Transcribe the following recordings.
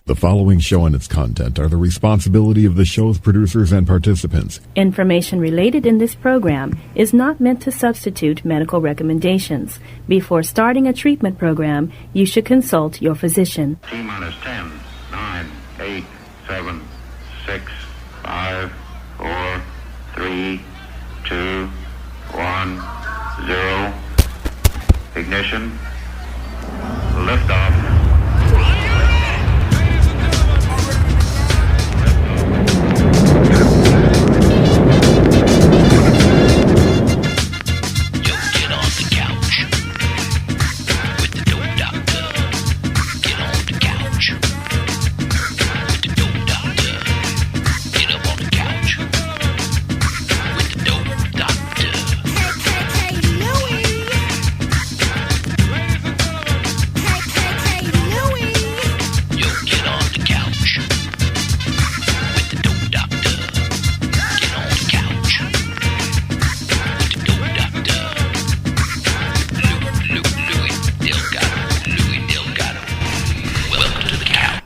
The following show and its content are the responsibility of the show's producers and participants. Information related in this program is not meant to substitute medical recommendations. Before starting a treatment program, you should consult your physician. T-minus 10, 9, 8, 7, 6, 5, 4, 3, 2, 1, 0. Ignition. Liftoff.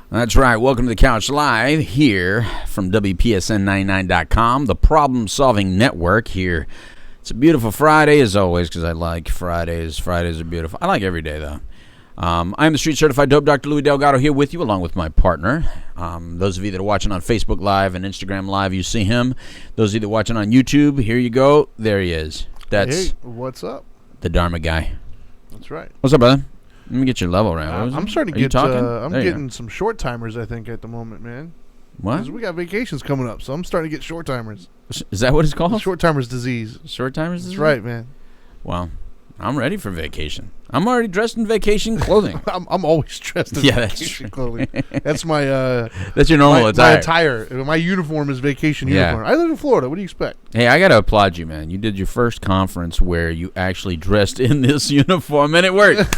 That's right. Welcome to the Couch Live here from WPSN99.com, the problem-solving network here. It's a beautiful Friday, as always, because I like Fridays. Fridays are beautiful. I like every day, though. I'm the street-certified dope Dr. Louis Delgado here with you, along with my partner. Those of you that are watching on Facebook Live and Instagram Live, you see him. Those of you that are watching on YouTube, here you go. There he is. That's what's up? The Dharma guy. That's right. What's up, brother? Let me get your level right. I'm starting to get. I'm getting some short timers. I think at the moment, man. What? Because we got vacations coming up, so I'm starting to get short timers. Is that what it's called? Short timers disease. Short timers disease. That's right, man. Well, I'm ready for vacation. I'm already dressed in vacation clothing. I'm always dressed in vacation clothing. That's my. That's your normal attire. My attire. My uniform is vacation uniform. I live in Florida. What do you expect? Hey, I gotta applaud you, man. You did your first conference where you actually dressed in this uniform, and it worked.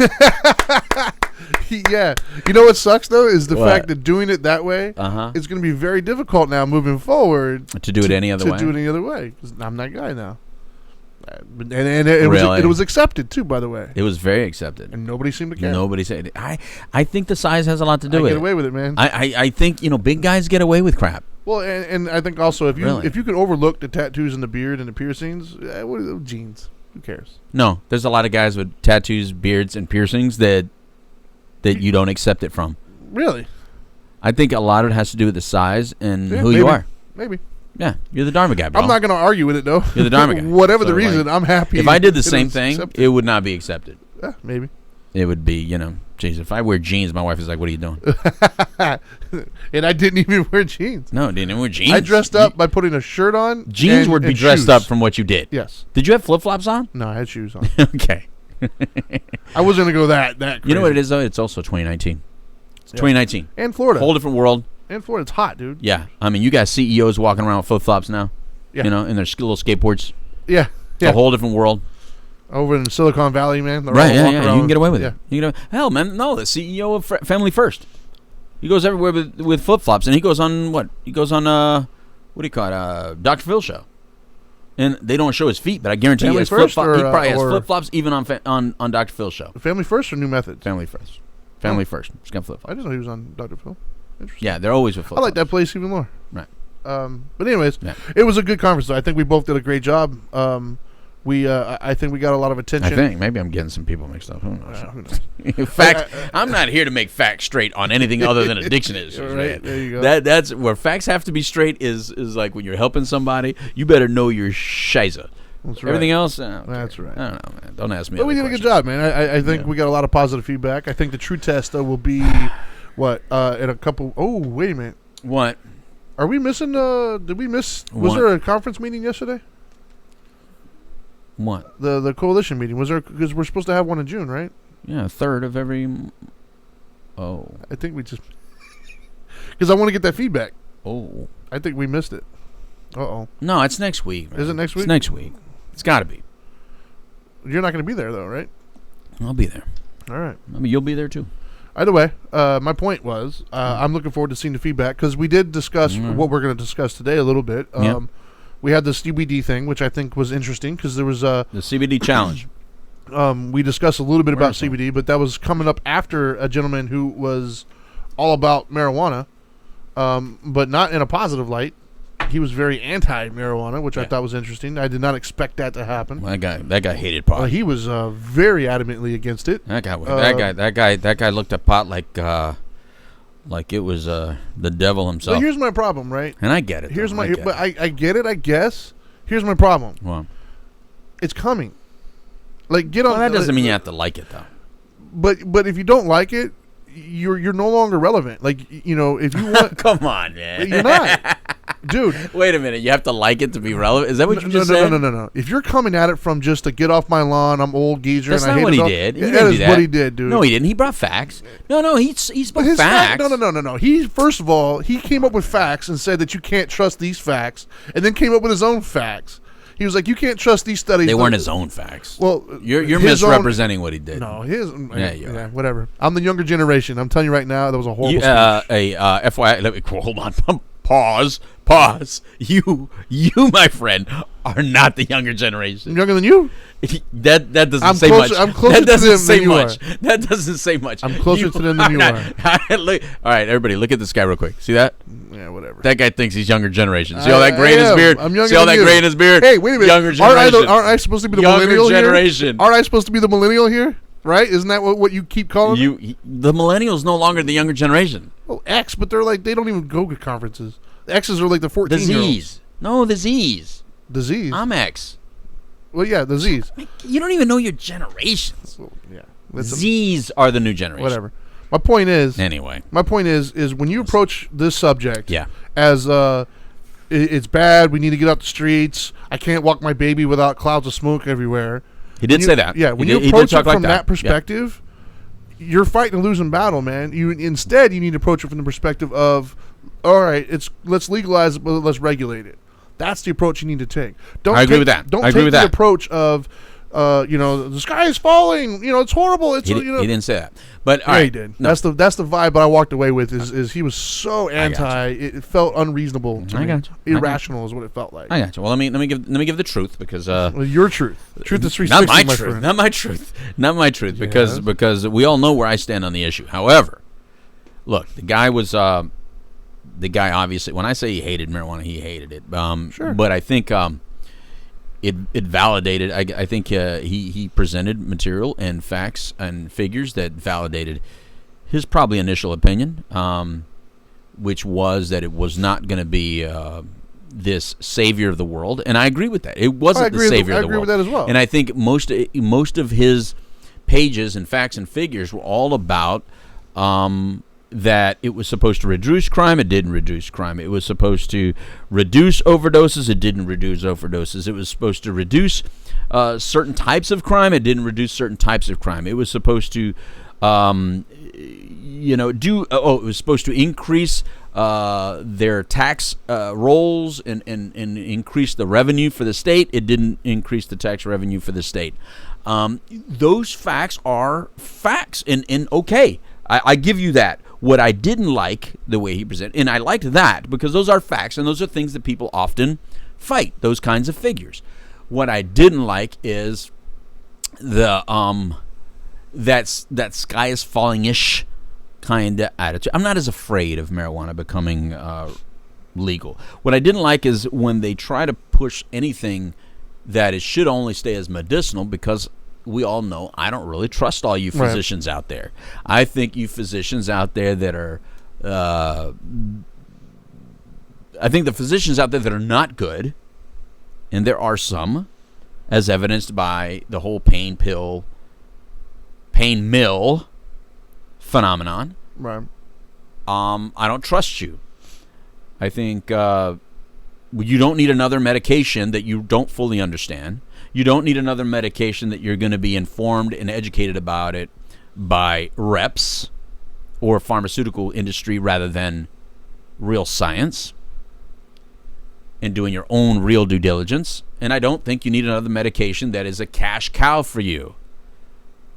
Yeah. You know what sucks, though, is the fact that doing it that way is going to be very difficult now moving forward. To do it any other way? To do it any other way. 'Cause I'm that guy now. And it was accepted, too, by the way. It was very accepted. And nobody seemed to care. Nobody said it. I think the size has a lot to do with it. I get away with it, man. I think, big guys get away with crap. Well, and I think also if you can overlook the tattoos and the beard and the piercings, jeans. Who cares? No, there's a lot of guys with tattoos, beards, and piercings that you don't accept it from. Really? I think a lot of it has to do with the size and who you are. Maybe. Yeah, you're the Dharma guy, bro. I'm not going to argue with it, though. You're the Dharma guy. Whatever the reason, I'm happy. If I did the same thing, it would not be accepted. Yeah, maybe. It would be, geez, if I wear jeans, my wife is like, what are you doing? And I didn't even wear jeans. No, didn't even wear jeans. I dressed up by putting a shirt on. Jeans would be dressed up from what you did. Yes. Did you have flip-flops on? No, I had shoes on. Okay. I wasn't going to go that crazy. You know what it is, though? It's also 2019. It's 2019. And Florida. Whole different world. And Florida. It's hot, dude. Yeah. I mean, you got CEOs walking around with flip-flops now. Yeah. In their little skateboards. Yeah. It's a whole different world. Over in Silicon Valley, man. Right, yeah. You can get away with it. Hell, man, no, the CEO of Family First. He goes everywhere with flip-flops, and he goes on what? He goes on, what do you call it, Dr. Phil show. And they don't show his feet, but I guarantee he has flip-flops. He probably has flip-flops even on Dr. Phil's show. Family First or New Methods? Family First. Family First. He's got flip-flops. I didn't know he was on Dr. Phil. Interesting. Yeah, they're always with flip-flops. I like that place even more. Right. But anyways, It was a good conference, though. I think we both did a great job. I think we got a lot of attention. I think maybe I'm getting some people mixed up. Who knows? Facts. I'm not here to make facts straight on anything other than addiction issues. Right, there you go. That's where facts have to be straight. Is like when you're helping somebody, you better know your shiza. That's right. Everything else, that's right. I don't know, man. Don't ask me. But we did a good job, man. I think we got a lot of positive feedback. I think the true test, though, will be what in a couple. Oh, wait a minute. What? Are we missing? Did we miss? Was there a conference meeting yesterday? What? The coalition meeting was there because we're supposed to have one in June, right? Yeah, a third of every. Oh. I think we just because I want to get that feedback. Oh. I think we missed it. Uh-oh. No, it's next week, man. Is it next week? It's next week. It's got to be. You're not going to be there, though, right? I'll be there. All right. I mean, you'll be there, too. Either way, my point was I'm looking forward to seeing the feedback because we did discuss what we're going to discuss today a little bit. We had the CBD thing, which I think was interesting because there was the CBD challenge. We discussed a little bit about CBD, but that was coming up after a gentleman who was all about marijuana, but not in a positive light. He was very anti-marijuana, which I thought was interesting. I did not expect that to happen. Well, that guy hated pot. He was very adamantly against it. That guy looked at pot like it was the devil himself. But here's my problem, right? And I get it. I get it. I guess. Here's my problem. Well, it's coming. Like, get on. Well, that doesn't mean you have to like it, though. But if you don't like it, you're no longer relevant. Like, if you want, come on, man, you're not, dude. Wait a minute, you have to like it to be relevant. Is that what you just said? No. If you're coming at it from just to get off my lawn, I'm old geezer. That's and not I what hate he it did. He that is what he did, dude. No, he didn't. He brought facts. No, he spoke facts. No. He first of all, he came up with facts and said that you can't trust these facts, and then came up with his own facts. He was like, you can't trust these studies. They weren't his own facts. Well, you're misrepresenting what he did. No, his. Yeah, whatever. I'm the younger generation. I'm telling you right now, that was a horrible speech. FYI, let me hold on. Pause. You, my friend, are not the younger generation. I'm younger than you? That doesn't say much. I'm closer to them than you are. That doesn't say much. I'm closer to them than you are. All right, everybody, look at this guy real quick. See that? Yeah, whatever. That guy thinks he's younger generation. See all that gray in his beard? I'm younger See all that than gray you. in his beard? Hey, wait a minute. Younger generation. Aren't I supposed to be the younger millennial generation. here? Aren't I supposed to be the millennial here? Right? Isn't that what you keep calling me? The millennials no longer the younger generation. Well, X, but they're like, they don't even go to conferences. The X's are like the 14-year-olds. No, the Z's. The Z's? I'm X. Well, yeah, the Z's. You don't even know your generations. Well, yeah. Z's are the new generation. Whatever. My point is when you approach this subject as it's bad, we need to get out the streets, I can't walk my baby without clouds of smoke everywhere. He did say that. Yeah, when you approach it from that perspective, you're fighting a losing battle, man. Instead, you need to approach it from the perspective of, all right, let's legalize it, but let's regulate it. That's the approach you need to take. I agree with that. Don't take the approach of, the sky is falling. It's horrible. He didn't say that, but he did. No. That's the vibe that I walked away with. Is he was so anti. It felt unreasonable to me. Got you. Irrational is what it felt like. I got you. Well, let me give the truth because your truth. Truth is 360. Not my truth. Not my truth. Because we all know where I stand on the issue. However, look, the guy obviously, when I say he hated marijuana, he hated it. Sure. But I think it validated. I think he presented material and facts and figures that validated his probably initial opinion, which was that it was not going to be this savior of the world. And I agree with that. It wasn't the savior of the world. I agree with that as well. And I think most of his pages and facts and figures were all about that it was supposed to reduce crime. It didn't reduce crime. It was supposed to reduce overdoses. It didn't reduce overdoses. It was supposed to reduce certain types of crime. It didn't reduce certain types of crime. It was supposed to, it was supposed to increase their tax rolls and increase the revenue for the state. It didn't increase the tax revenue for the state. Those facts are facts, and okay, I give you that. What I didn't like the way he presented, and I liked that because those are facts and those are things that people often fight, those kinds of figures. What I didn't like is the that sky is falling-ish kind of attitude. I'm not as afraid of marijuana becoming legal. What I didn't like is when they try to push anything that it should only stay as medicinal, because we all know I don't really trust all you physicians out there. I think you physicians out there that are I think the physicians out there that are not good, and there are some, as evidenced by the whole pain mill phenomenon. Right. I don't trust you. I think you don't need another medication that you don't fully understand. You don't need another medication that you're going to be informed and educated about it by reps or pharmaceutical industry rather than real science and doing your own real due diligence. And I don't think you need another medication that is a cash cow for you.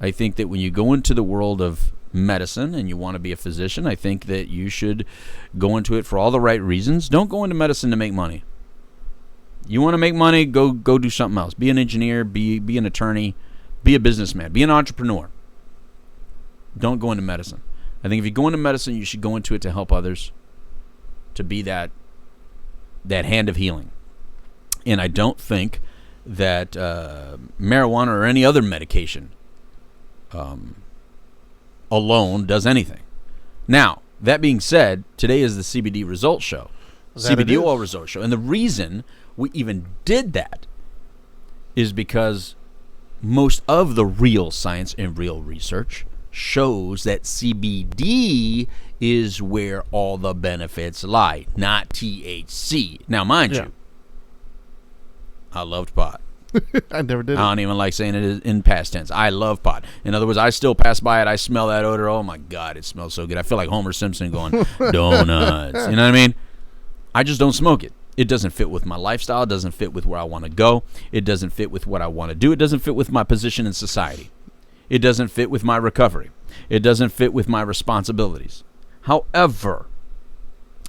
I think that when you go into the world of medicine and you want to be a physician, I think that you should go into it for all the right reasons. Don't go into medicine to make money. You want to make money, go do something else. Be an engineer, be an attorney, be a businessman, be an entrepreneur. Don't go into medicine. I think if you go into medicine, you should go into it to help others, to be that hand of healing. And I don't think that marijuana or any other medication alone does anything. Now, that being said, today is the CBD results show. CBD oil results show. And the reason we even did that is because most of the real science and real research shows that CBD is where all the benefits lie, not THC. Now, mind you, I loved pot. I never did. I don't even like saying it in past tense. I love pot. In other words, I still pass by it. I smell that odor. Oh, my God, it smells so good. I feel like Homer Simpson going, donuts. You know what I mean? I just don't smoke it. It doesn't fit with my lifestyle. It doesn't fit with where I want to go. It doesn't fit with what I want to do. It doesn't fit with my position in society. It doesn't fit with my recovery. It doesn't fit with my responsibilities. However,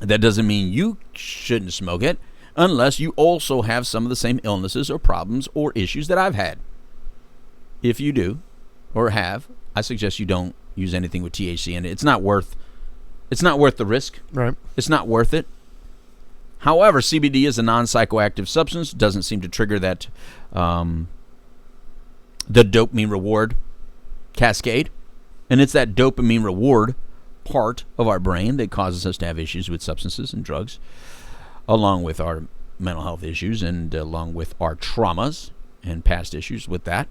that doesn't mean you shouldn't smoke it unless you also have some of the same illnesses or problems or issues that I've had. If you do or have, I suggest you don't use anything with THC in it. It's not worth the risk. Right. It's not worth it. However, CBD is a non-psychoactive substance. Doesn't seem to trigger that the dopamine reward cascade. And it's that dopamine reward part of our brain that causes us to have issues with substances and drugs, along with our mental health issues and along with our traumas and past issues with that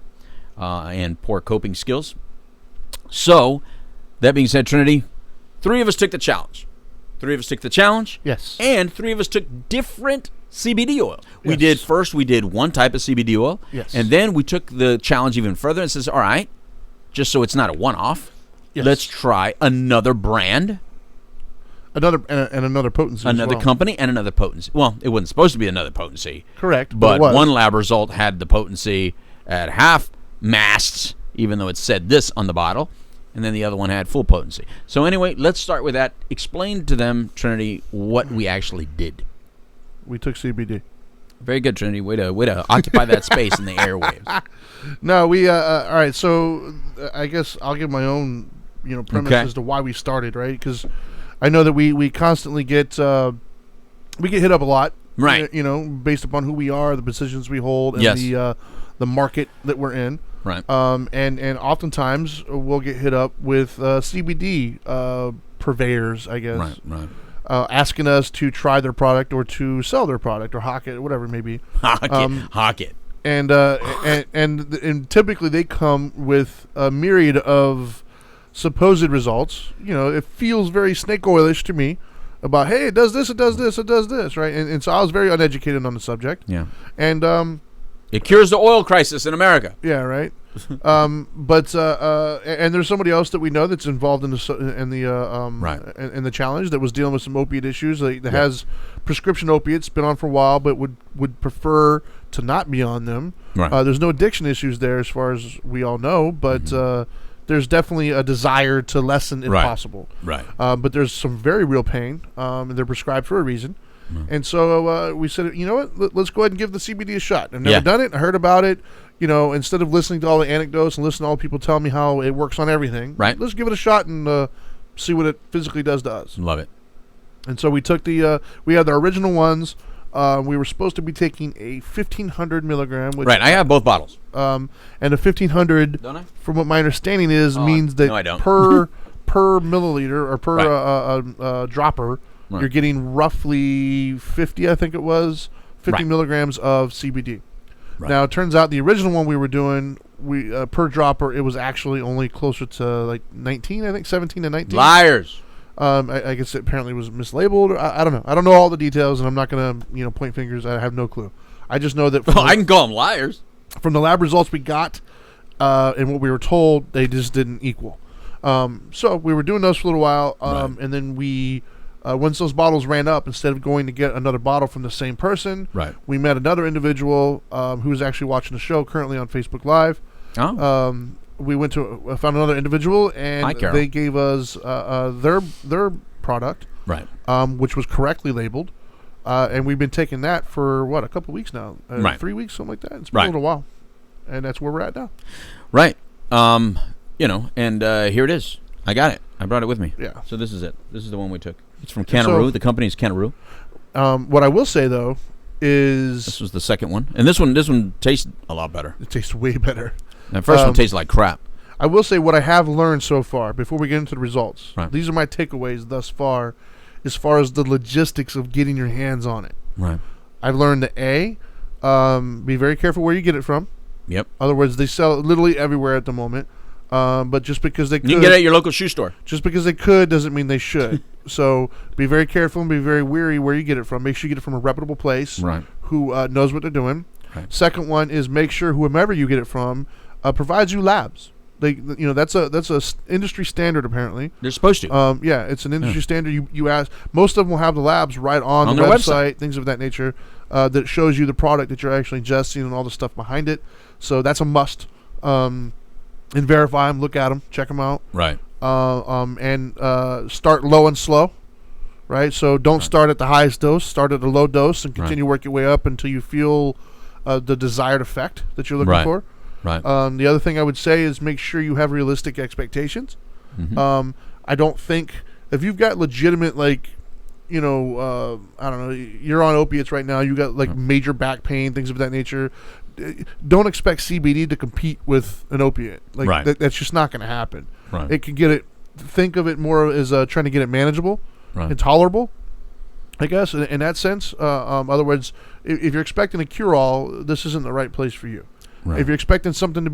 and poor coping skills. So, that being said, Trinity, 3 of us took the challenge. 3 of us took the challenge. Yes. And 3 of us took different CBD oil. We did one type of CBD oil. Yes. And then we took the challenge even further and says, all right, just so it's not a one-off, let's try another brand. Another potency. Another company and another potency. Well, it wasn't supposed to be another potency. Correct. But one lab result had the potency at half masts, even though it said this on the bottle. And then the other one had full potency. So anyway, let's start with that. Explain to them, Trinity, what we actually did. We took CBD. Very good, Trinity. Way to occupy that space in the airwaves. No, we all right. So I guess I'll give my own premise as to why we started, right? Because I know that we constantly get hit up a lot, right? Based upon who we are, the positions we hold, and the market that we're in. Right. And oftentimes we'll get hit up with CBD purveyors, I guess. Right. Asking us to try their product or to sell their product or hawk it, whatever it may be. Hawk it. And typically they come with a myriad of supposed results. It feels very snake oilish to me about, hey, it does this, it does this, it does this, right? And so I was very uneducated on the subject. Yeah. And it cures the oil crisis in America. Yeah, right. But and there's somebody else that we know that's involved in the challenge that was dealing with some opiate issues. That has prescription opiates, been on for a while, but would prefer to not be on them. Right. There's no addiction issues there, as far as we all know, but there's definitely a desire to lessen if possible. Right. But there's some very real pain, and they're prescribed for a reason. And so we said, you know what, let's go ahead and give the CBD a shot. I've never done it. I heard about it. Instead of listening to all the anecdotes and listening to all the people tell me how it works on everything, let's give it a shot and see what it physically does to us. Love it. And so we took we had the original ones. We were supposed to be taking a 1,500 milligram. Which, I have both bottles. And a 1,500, don't I? From what my understanding is, means that no, I don't. per milliliter or per dropper, you're getting roughly 50, I think it was, 50 milligrams of CBD. Right. Now, it turns out the original one we were doing, per dropper, it was actually only closer to like 19, I think, 17 to 19. Liars. I guess it apparently was mislabeled. I don't know. I don't know all the details, and I'm not going to point fingers. I have no clue. I just know that I can call them liars. From the lab results we got and what we were told, they just didn't equal. So we were doing those for a little while, and then we... once those bottles ran up, instead of going to get another bottle from the same person, we met another individual who is actually watching the show currently on Facebook Live. We went to found another individual, and they gave us their product, which was correctly labeled, and we've been taking that for a couple weeks now, 3 weeks, something like that. It's been a little while, and that's where we're at now. Right. And here it is. I got it. I brought it with me. Yeah. So this is it. This is the one we took. It's from Canaroo. The company is Canaroo. What I will say though is this was the second one, and this one tastes a lot better. It tastes way better. The first one tastes like crap. I will say what I have learned so far before we get into the results. Right. These are my takeaways thus far, as the logistics of getting your hands on it. Right. I've learned that be very careful where you get it from. Yep. Other words, they sell it literally everywhere at the moment. But just because they could, you can get it at your local shoe store. Just because they could doesn't mean they should. So be very careful and be very wary where you get it from. Make sure you get it from a reputable place, right, who knows what they're doing. Right. Second one is make sure whomever you get it from provides you labs. That's a industry standard apparently. They're supposed to. Yeah, it's an industry standard. You ask. Most of them will have the labs right on the website, things of that nature, that shows you the product that you're actually ingesting and all the stuff behind it. So that's a must. And verify them, look at them, check them out. Right. And start low and slow. Right. So don't start at the highest dose. Start at a low dose and continue to work your way up until you feel the desired effect that you're looking for. Right. The other thing I would say is make sure you have realistic expectations. Mm-hmm. I don't think if you've got legitimate, I don't know, you're on opiates right now, you got major back pain, things of that nature. Don't expect CBD to compete with an opiate. That's just not going to happen. Right. It can get it. Think of it more as trying to get it manageable and tolerable, I guess, in that sense. Other words, if you're expecting a cure-all, this isn't the right place for you. Right. If you're expecting something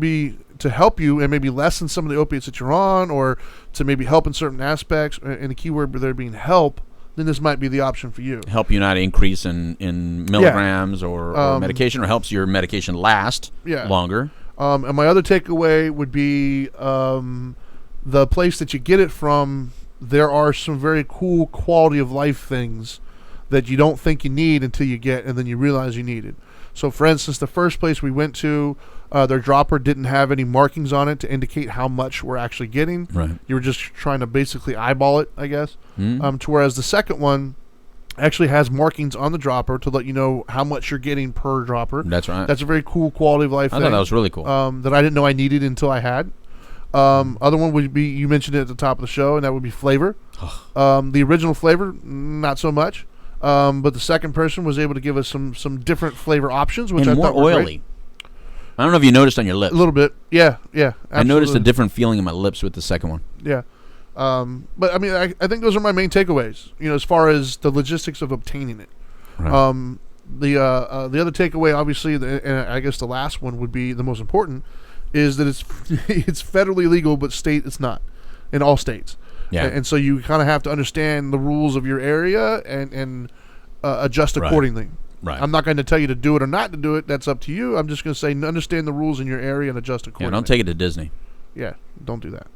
to help you and maybe lessen some of the opiates that you're on, or to maybe help in certain aspects, and the key word there being help, then this might be the option for you. Help you not increase in milligrams or medication, or helps your medication last longer. And my other takeaway would be the place that you get it from, there are some very cool quality of life things that you don't think you need until you get, and then you realize you need it. So, for instance, the first place we went to, their dropper didn't have any markings on it to indicate how much we're actually getting. Right. You were just trying to basically eyeball it, I guess. Mm-hmm. To whereas the second one actually has markings on the dropper to let you know how much you're getting per dropper. That's right. That's a very cool quality of life thing. I thought that was really cool. That I didn't know I needed until I had. Other one would be, you mentioned it at the top of the show, and that would be flavor. The original flavor, not so much. But the second person was able to give us some different flavor options, which and I more thought were oily. Great. I don't know if you noticed on your lips. A little bit, yeah. Absolutely. I noticed a different feeling in my lips with the second one. Yeah, but I mean, I think those are my main takeaways. As far as the logistics of obtaining it. Right. The other takeaway, obviously, and I guess the last one would be the most important, is that it's it's federally legal, but state it's not in all states. Yeah. And so you kind of have to understand the rules of your area and adjust accordingly. Right. I'm not going to tell you to do it or not to do it. That's up to you. I'm just going to say understand the rules in your area and adjust accordingly. Yeah, don't take it to Disney. Yeah, don't do that.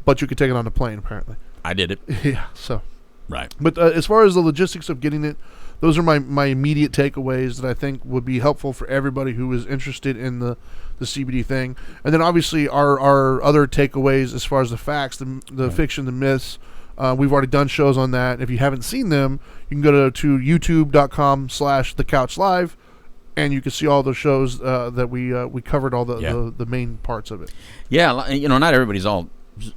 But you could take it on the plane, apparently. I did it. Yeah, so. Right. But as far as the logistics of getting it, those are my immediate takeaways that I think would be helpful for everybody who is interested in the CBD thing. And then obviously our other takeaways as far as the facts, the fiction, the myths. We've already done shows on that. If you haven't seen them, you can go to youtube.com/thecouchlive, and you can see all the shows that we covered, all the main parts of it. Yeah, not everybody's all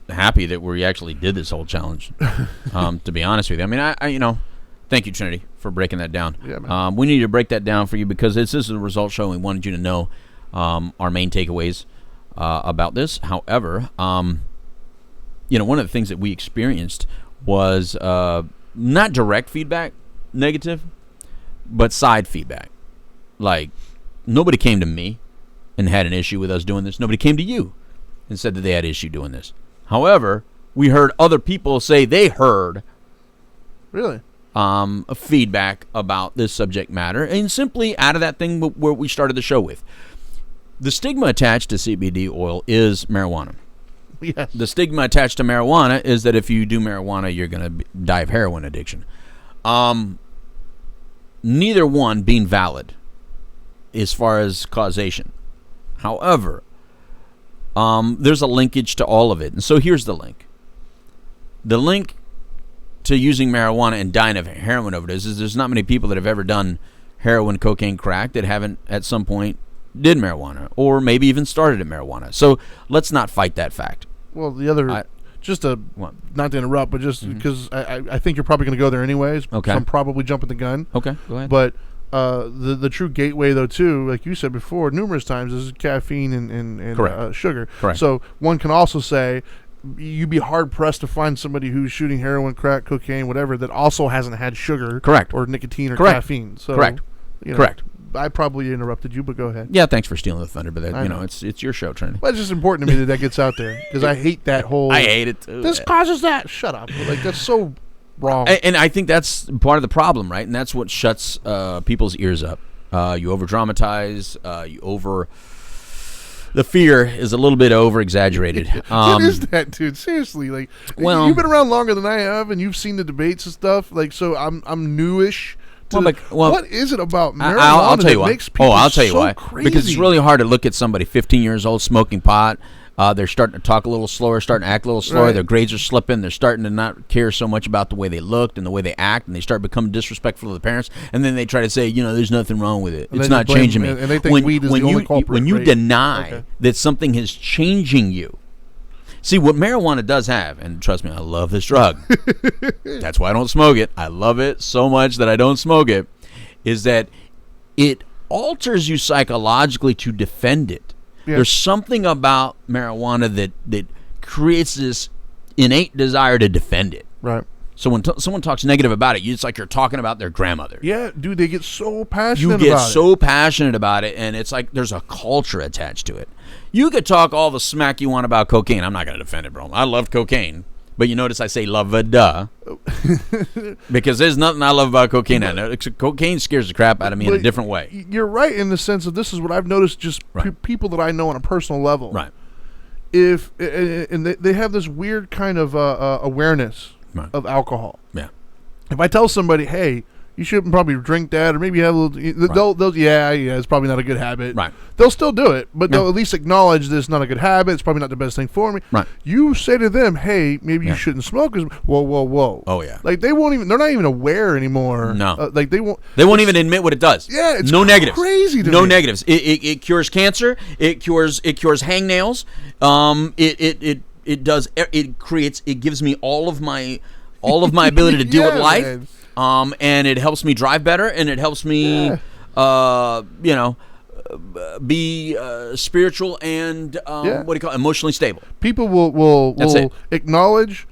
happy that we actually did this whole challenge. To be honest with you, I mean, I thank you, Trinity, for breaking that down. Yeah, man. We needed to break that down for you because this is a result show. And we wanted you to know our main takeaways about this. However, one of the things that we experienced was not direct feedback, negative, but side feedback. Like, nobody came to me and had an issue with us doing this. Nobody came to you and said that they had an issue doing this. However, we heard other people say they heard really feedback about this subject matter, and simply out of that thing where we started the show with. The stigma attached to CBD oil is marijuana. Yes. The stigma attached to marijuana is that if you do marijuana, you're going to die of heroin addiction. Neither one being valid as far as causation. However, there's a linkage to all of it. And so here's the link. The link to using marijuana and dying of heroin overdose is there's not many people that have ever done heroin, cocaine, crack that haven't at some point did marijuana or maybe even started at marijuana. So let's not fight that fact. Well, the other just not to interrupt, but just because I think you're probably going to go there anyways. Okay. So I'm probably jumping the gun. Okay, go ahead. But the true gateway, though, too, like you said before, numerous times, is caffeine and sugar. Correct. So one can also say you'd be hard-pressed to find somebody who's shooting heroin, crack, cocaine, whatever, that also hasn't had sugar. Correct. Or nicotine or Correct. caffeine. So, Correct. Correct. I probably interrupted you, but go ahead. Yeah, thanks for stealing the thunder, but I know. it's your show, Trinity. But it's just important to me that gets out there because I hate that whole. I hate it too. This causes that. Shut up! Like that's so wrong. And I think that's part of the problem, right? And that's what shuts people's ears up. You over dramatize. The fear is a little bit over exaggerated. What is that, dude? Seriously, like, well, you've been around longer than I have, and you've seen the debates and stuff. Like, so I'm newish. What is it about marijuana I'll tell you that why. makes people I'll tell you so why. crazy? Because it's really hard to look at somebody 15 years old smoking pot. They're starting to talk a little slower, starting to act a little slower. Right. Their grades are slipping. They're starting to not care so much about the way they looked and the way they act, and they start becoming disrespectful to the parents. And then they try to say, there's nothing wrong with it. And It's not changing me. And they think weed is the only culprit. When you deny that something is changing you. See, what marijuana does have, and trust me, I love this drug. That's why I don't smoke it. I love it so much that I don't smoke it, is that it alters you psychologically to defend it. Yeah. There's something about marijuana that creates this innate desire to defend it. Right. So when someone talks negative about it, it's like you're talking about their grandmother. Yeah, dude, they get so passionate about it. You get so passionate about it, and it's like there's a culture attached to it. You could talk all the smack you want about cocaine. I'm not going to defend it, bro. I love cocaine. But you notice I say love-a-duh. Because there's nothing I love about cocaine. Cocaine scares the crap out of me in a different way. You're right in the sense of this is what I've noticed just people that I know on a personal level. Right. And they have this weird kind of awareness of alcohol. Yeah. If I tell somebody, hey, you shouldn't probably drink that, or maybe have a little. They'll it's probably not a good habit. Right. They'll still do it, but they'll at least acknowledge that it's not a good habit. It's probably not the best thing for me. Right. You say to them, hey, maybe you shouldn't smoke. Whoa. Oh yeah. Like they won't even. They're not even aware anymore. No. Like they won't. They won't even admit what it does. Yeah. It's no negatives. Crazy. To no me. negatives. It cures cancer. It cures hangnails. It does. It gives me all of my ability to deal with life. Man. And it helps me drive better, and it helps me, be spiritual and emotionally stable. People will acknowledge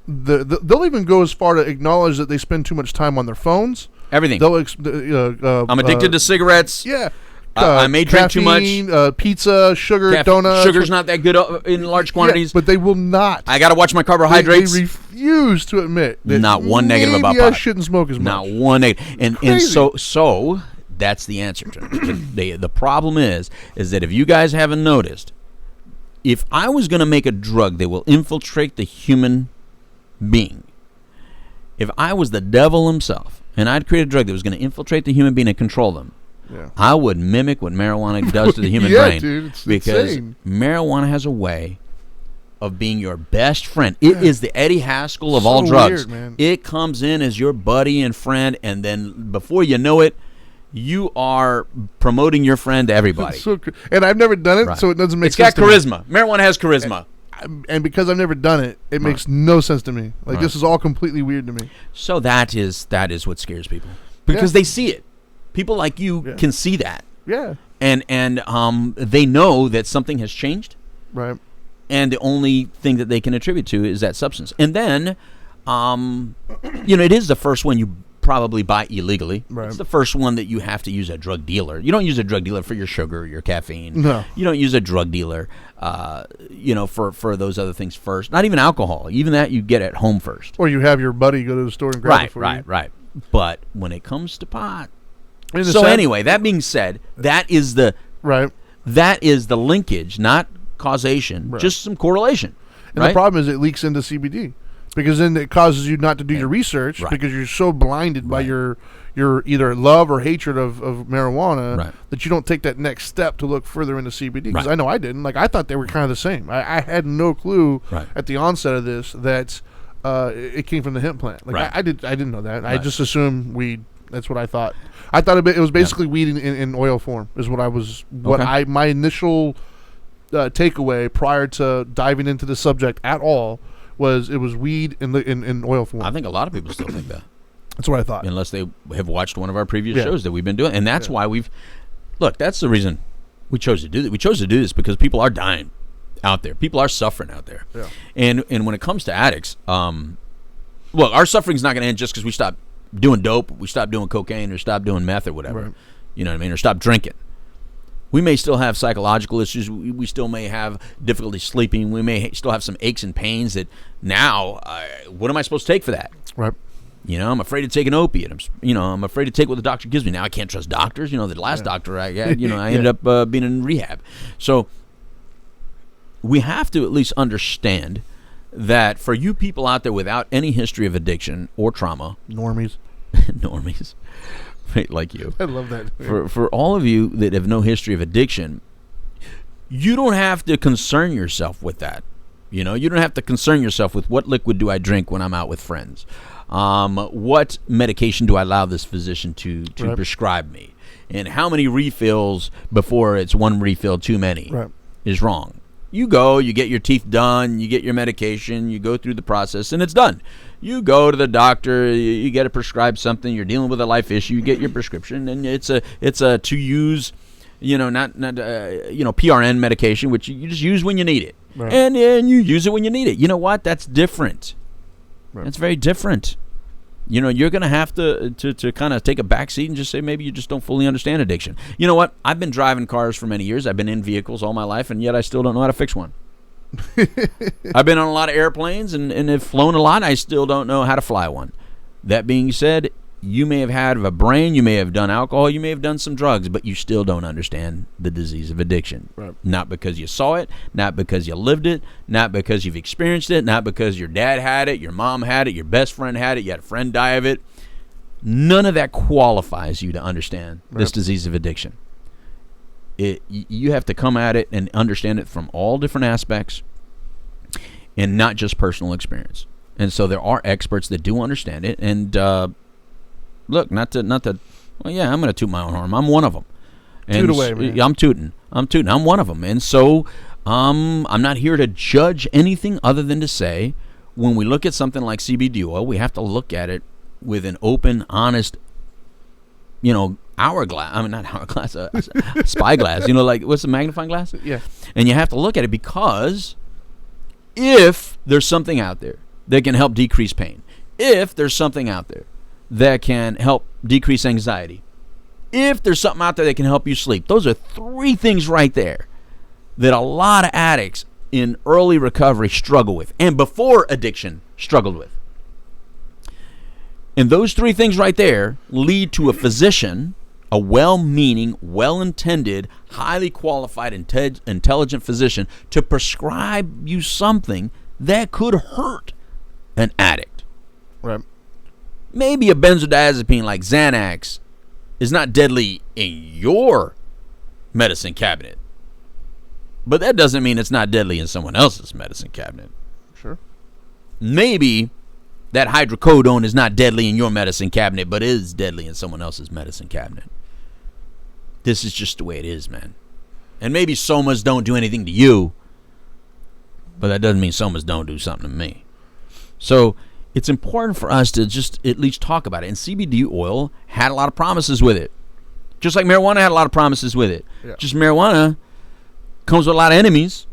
they'll even go as far to acknowledge that they spend too much time on their phones. Everything. I'm addicted to cigarettes. Yeah. I may drink too much. Pizza, sugar, donuts. Sugar's not that good in large quantities. But they will not. I got to watch my carbohydrates. They refuse to admit that not one negative about pot. I shouldn't smoke as much. Not one negative. And so that's the answer to it. The problem is that if you guys haven't noticed, if I was going to make a drug that will infiltrate the human being, if I was the devil himself and I'd create a drug that was going to infiltrate the human being and control them, I would mimic what marijuana does to the human brain. Dude, it's because insane. Marijuana has a way of being your best friend. It is the Eddie Haskell of all drugs. Weird, man. It comes in as your buddy and friend, and then before you know it, you are promoting your friend to everybody. And I've never done it, so it doesn't make sense. It's got charisma. Marijuana has charisma. And because I've never done it, it makes no sense to me. Like this is all completely weird to me. So that is what scares people. Because they see it. People like you can see that. Yeah. And they know that something has changed. Right. And the only thing that they can attribute to is that substance. And then, it is the first one you probably buy illegally. Right. It's the first one that you have to use a drug dealer. You don't use a drug dealer for your sugar or your caffeine. No. You don't use a drug dealer, for those other things first. Not even alcohol. Even that you get at home first. Or you have your buddy go to the store and grab it for you. Right. But when it comes to pot. Anyway, that being said, that is the linkage, not causation, just some correlation. And the problem is it leaks into CBD because then it causes you not to do your research because you're so blinded by your either love or hatred of marijuana that you don't take that next step to look further into CBD. Because I know I didn't. Like I thought they were kind of the same. I had no clue at the onset of this that it came from the hemp plant. Like I didn't know that. I just assumed weed. That's what I thought. I thought it was basically weed in oil form is what I was. My initial takeaway prior to diving into the subject at all was weed in oil form. I think a lot of people still think that. That's what I thought. Unless they have watched one of our previous shows that we've been doing. And that's why that's the reason we chose to do this. We chose to do this because people are dying out there. People are suffering out there. Yeah. And when it comes to addicts, look, our suffering's not going to end just because we stop doing dope, we stop doing cocaine, or stop doing meth or whatever. Right. You know what I mean? Or stop drinking. We may still have psychological issues. We still may have difficulty sleeping. We may still have some aches and pains that now, what am I supposed to take for that? Right. You know, I'm afraid to take an opiate. I'm afraid to take what the doctor gives me. Now I can't trust doctors. You know, the last doctor I had, I ended up being in rehab. So we have to at least understand that for you people out there without any history of addiction or trauma, Normies, like you, I love that. For all of you that have no history of addiction, you don't have to concern yourself with that. You know, you don't have to concern yourself with what liquid do I drink when I'm out with friends. What medication do I allow this physician to prescribe me? And how many refills before it's one refill too many is wrong. You go, you get your teeth done, you get your medication, you go through the process, and it's done. You go to the doctor, you get prescribed something, you're dealing with a life issue, you get your prescription, and it's a to use, not PRN medication, which you just use when you need it. Right. And you use it when you need it. You know what? That's different. Right. That's very different. You're going to have to kind of take a back seat and just say maybe you just don't fully understand addiction. You know what? I've been driving cars for many years. I've been in vehicles all my life, and yet I still don't know how to fix one. I've been on a lot of airplanes and have flown a lot. I still don't know how to fly one. That being said, you may have had a brain, you may have done alcohol, you may have done some drugs, but you still don't understand the disease of addiction. Right. Not because you saw it, not because you lived it, not because you've experienced it, not because your dad had it, your mom had it, your best friend had it, you had a friend die of it. None of that qualifies you to understand this disease of addiction. You have to come at it and understand it from all different aspects and not just personal experience. And so there are experts that do understand it, and look, not to. Well, yeah, I'm going to toot my own horn. I'm one of them. And toot away, man. I'm tooting. I'm one of them. And so, I'm not here to judge anything other than to say, when we look at something like CBD oil, we have to look at it with an open, honest, hourglass. I mean, not hourglass, spyglass. Like what's the magnifying glass? Yeah. And you have to look at it because if there's something out there that can help decrease pain, if there's something out there that can help decrease anxiety, if there's something out there that can help you sleep, those are three things right there that a lot of addicts in early recovery struggle with, and before addiction struggled with. And those three things right there lead to a physician, a well-meaning, well-intended, highly qualified, intelligent physician to prescribe you something that could hurt an addict. Right. Maybe a benzodiazepine like Xanax is not deadly in your medicine cabinet, but that doesn't mean it's not deadly in someone else's medicine cabinet. Sure. Maybe that hydrocodone is not deadly in your medicine cabinet, but is deadly in someone else's medicine cabinet. This is just the way it is, man. And maybe somas don't do anything to you, but that doesn't mean somas don't do something to me. So it's important for us to just at least talk about it. And CBD oil had a lot of promises with it. Just like marijuana had a lot of promises with it. Yeah. Just marijuana comes with a lot of enemies.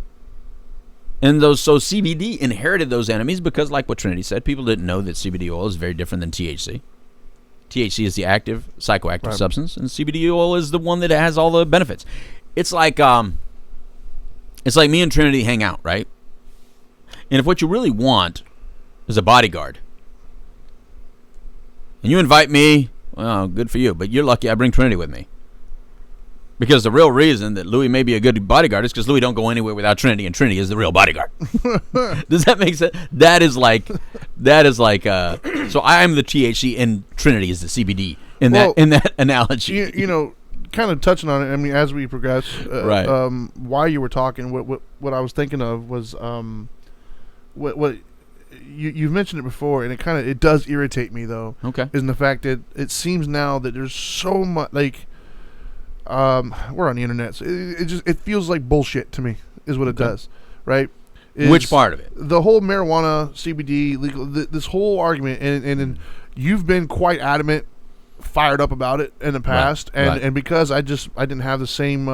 And so CBD inherited those enemies because, like what Trinity said, people didn't know that CBD oil is very different than THC. THC is the active, psychoactive substance, and CBD oil is the one that has all the benefits. It's like me and Trinity hang out, right? And if what you really want is a bodyguard, and you invite me, well, good for you, but you're lucky I bring Trinity with me. Because the real reason that Louis may be a good bodyguard is because Louis don't go anywhere without Trinity, and Trinity is the real bodyguard. Does that make sense? That is like, so I am the THC and Trinity is the CBD in that analogy. Kind of touching on it. I mean, as we progress, while you were talking, what I was thinking of was what you've mentioned it before, and it does irritate me though. Okay, is in the fact that it seems now that there's so much we're on the internet, so it feels like bullshit to me is what it does, right? Which part of it? The whole marijuana, CBD, legal, this whole argument, and you've been quite adamant, fired up about it in the past, and because I didn't have the same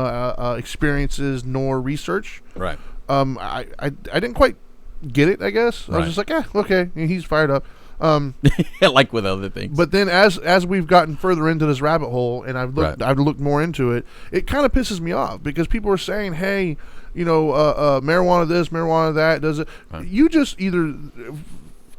experiences nor research, right? I didn't quite get it. I guess I was just like, okay, and he's fired up. Like with other things. But then as we've gotten further into this rabbit hole, and I've looked more into it, it kind of pisses me off because people are saying, hey, marijuana this, marijuana that, does it? Right. You just either.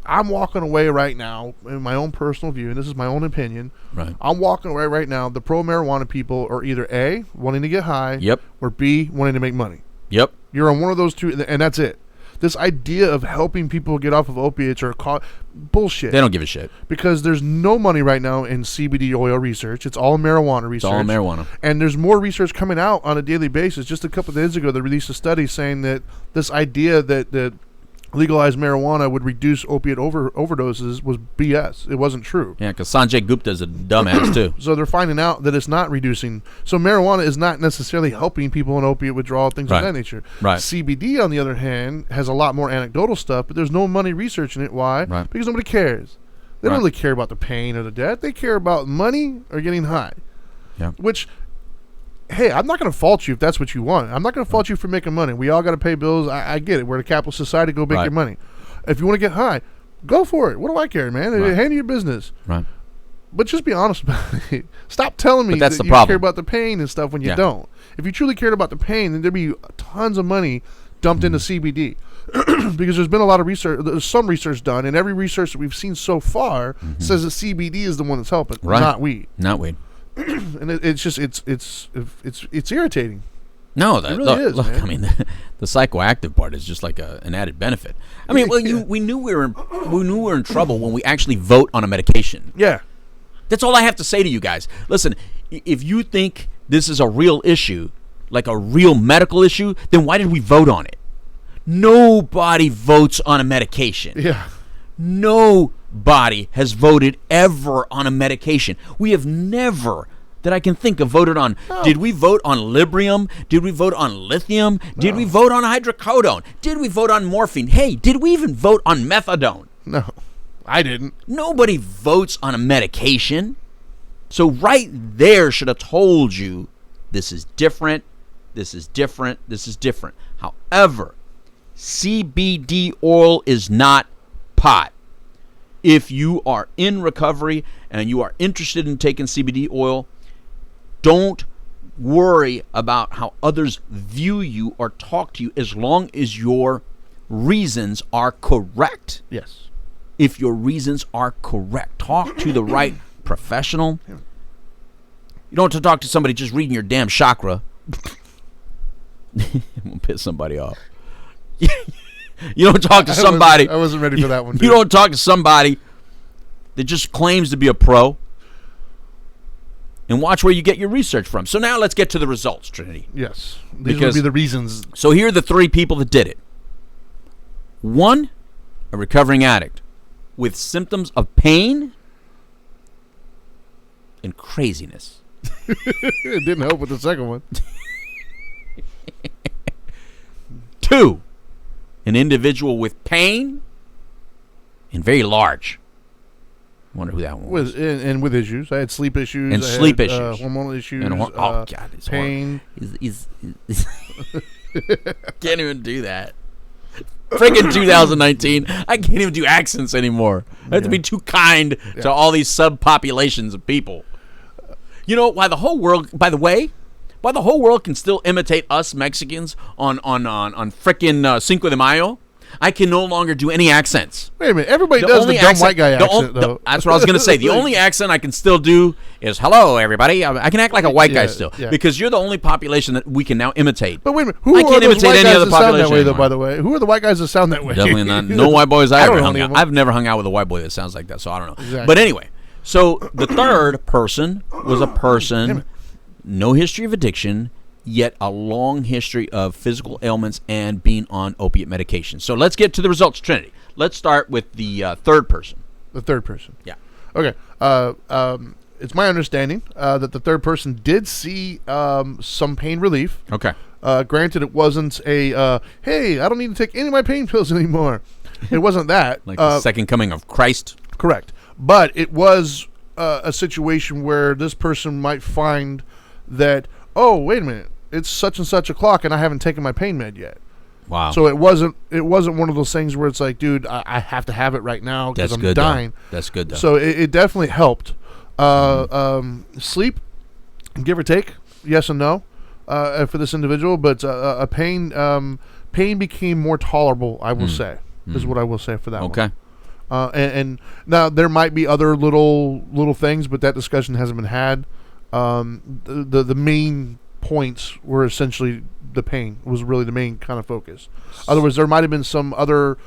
I'm walking away right now, in my own personal view, and this is my own opinion. Right. I'm walking away right now. The pro marijuana people are either A, wanting to get high, yep, or B, wanting to make money. Yep. You're on one of those two, and that's it. This idea of helping people get off of opiates or bullshit. They don't give a shit. Because there's no money right now in CBD oil research. It's all marijuana research. It's all marijuana. And there's more research coming out on a daily basis. Just a couple of days ago, they released a study saying that this idea that legalized marijuana would reduce opiate overdoses was BS. It wasn't true. Yeah, because Sanjay Gupta's a dumbass, too. So they're finding out that it's not reducing. So marijuana is not necessarily helping people in opiate withdrawal, things of that nature. Right. CBD, on the other hand, has a lot more anecdotal stuff, but there's no money researching it. Why? Right. Because nobody cares. They don't really care about the pain or the death. They care about money or getting high. Yeah. Which... Hey, I'm not going to fault you if that's what you want. I'm not going to fault you for making money. We all got to pay bills. I get it. We're a capitalist society. Go make your money. If you want to get high, go for it. What do I care, man? Handle your business. Right. But just be honest about it. Stop telling me that you care about the pain and stuff when you don't. If you truly cared about the pain, then there'd be tons of money dumped into CBD. Because there's been a lot of research. There's some research done, and every research that we've seen so far says that CBD is the one that's helping, not weed. Not weed. And it's just it's irritating. No, it really is. Look, man. I mean, the psychoactive part is just like an added benefit. I mean, we knew we were in trouble when we actually vote on a medication. Yeah, that's all I have to say to you guys. Listen, if you think this is a real issue, like a real medical issue, then why did we vote on it? Nobody votes on a medication. Yeah. Nobody has voted ever on a medication. We have never, that I can think of, voted on. No. Did we vote on Librium? Did we vote on lithium? No. Did we vote on hydrocodone? Did we vote on morphine? Hey, did we even vote on methadone? No, I didn't. Nobody votes on a medication. So right there should have told you this is different, this is different, this is different. However, CBD oil is not pot. If you are in recovery and you are interested in taking CBD oil, don't worry about how others view you or talk to you as long as your reasons are correct. Yes. If your reasons are correct, talk to the right professional. You don't have to talk to somebody just reading your damn chakra. I'm going to piss somebody off. You don't talk to somebody. I wasn't ready for that one. Dude. You don't talk to somebody that just claims to be a pro. And watch where you get your research from. So now let's get to the results, Trinity. Yes. These would be the reasons. So here are the three people that did it. 1, a recovering addict with symptoms of pain and craziness. It didn't help with the second one. 2, an individual with pain and very large. Wonder who that one was. And with issues. I had sleep issues. And sleep issues. Hormonal issues. And oh, God. It's pain. He's can't even do that. Freaking 2019. I can't even do accents anymore. I have to be too kind to all these subpopulations of people. You know why the whole world, by the way, why the whole world can still imitate us Mexicans on frickin' Cinco de Mayo? I can no longer do any accents. Wait a minute. Everybody does the dumb white guy accent, though. That's what I was going to say. The only accent I can still do is, hello, everybody. I can act like a white guy still. Yeah. Because you're the only population that we can now imitate. But wait a minute. Who are those white guys that sound that way, though, by the way? Who are the white guys that sound that way? Definitely not. No white boys I ever hung out. I've never hung out with a white boy that sounds like that, so I don't know. Exactly. But anyway, so the third person was a person, no history of addiction, yet a long history of physical ailments and being on opiate medication. So let's get to the results, Trinity. Let's start with the third person. The third person. Yeah. Okay. it's my understanding that the third person did see some pain relief. Okay. Granted, it wasn't a hey, I don't need to take any of my pain pills anymore. It wasn't that. Like the second coming of Christ. Correct. But it was a situation where this person might find that, oh, wait a minute, it's such and such o'clock and I haven't taken my pain med yet. Wow. So it wasn't one of those things where it's like, dude, I have to have it right now because I'm dying. That's good, though. So it definitely helped. Sleep, give or take, yes and no, for this individual, but pain became more tolerable, I will say, is what I will say for that one. Okay. And now there might be other little things, but that discussion hasn't been had. The main points were essentially the pain was really the main kind of focus. Otherwise, there might have been some other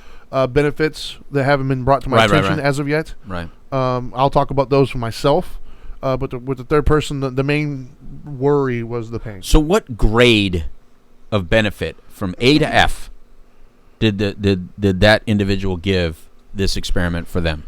benefits that haven't been brought to my attention as of yet. Right. I'll talk about those for myself. But with the third person, the main worry was the pain. So, what grade of benefit from A to F did that individual give this experiment for them?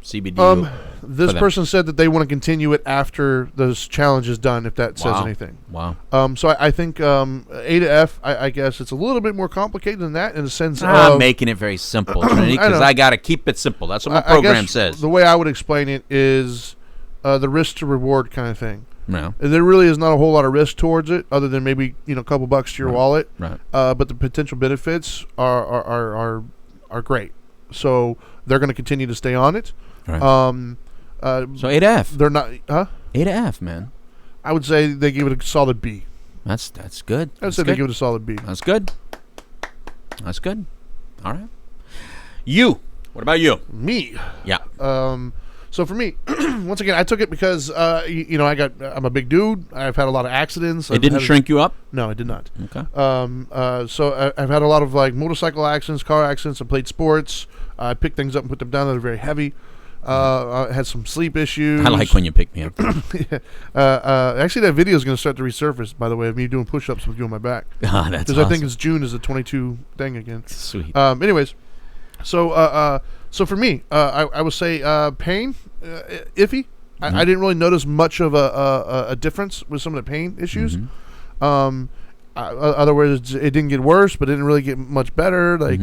CBD. This person said that they want to continue it after this challenge is done, if that says anything. Wow. So I think A to F, I guess it's a little bit more complicated than that in the sense of... I'm making it very simple, Trinity, because I got to keep it simple. That's what my program says. The way I would explain it is the risk to reward kind of thing. No. And there really is not a whole lot of risk towards it, other than maybe a couple bucks to your wallet. Right. But the potential benefits are great. So they're going to continue to stay on it. Right. So A to F. They're not, huh? A to F, man. I would say they give it a solid B. That's good. I would say they give it a solid B. That's good. That's good. All right. You. What about you? Me. Yeah. So for me, once again, I took it because I'm a big dude. I've had a lot of accidents. It didn't shrink you up? No, it did not. Okay. So I've had a lot of like motorcycle accidents, car accidents. I played sports. I picked things up and put them down that are very heavy. I had some sleep issues. I like when you pick me up. Actually, that video is going to start to resurface, by the way, of me doing push-ups with you on my back. Ah, that's because awesome. I think it's June is the 22 thing again. Sweet. Anyways, so for me, I would say pain, iffy. Mm-hmm. I didn't really notice much of a difference with some of the pain issues. Mm-hmm. Other words, it didn't get worse, but it didn't really get much better. Like,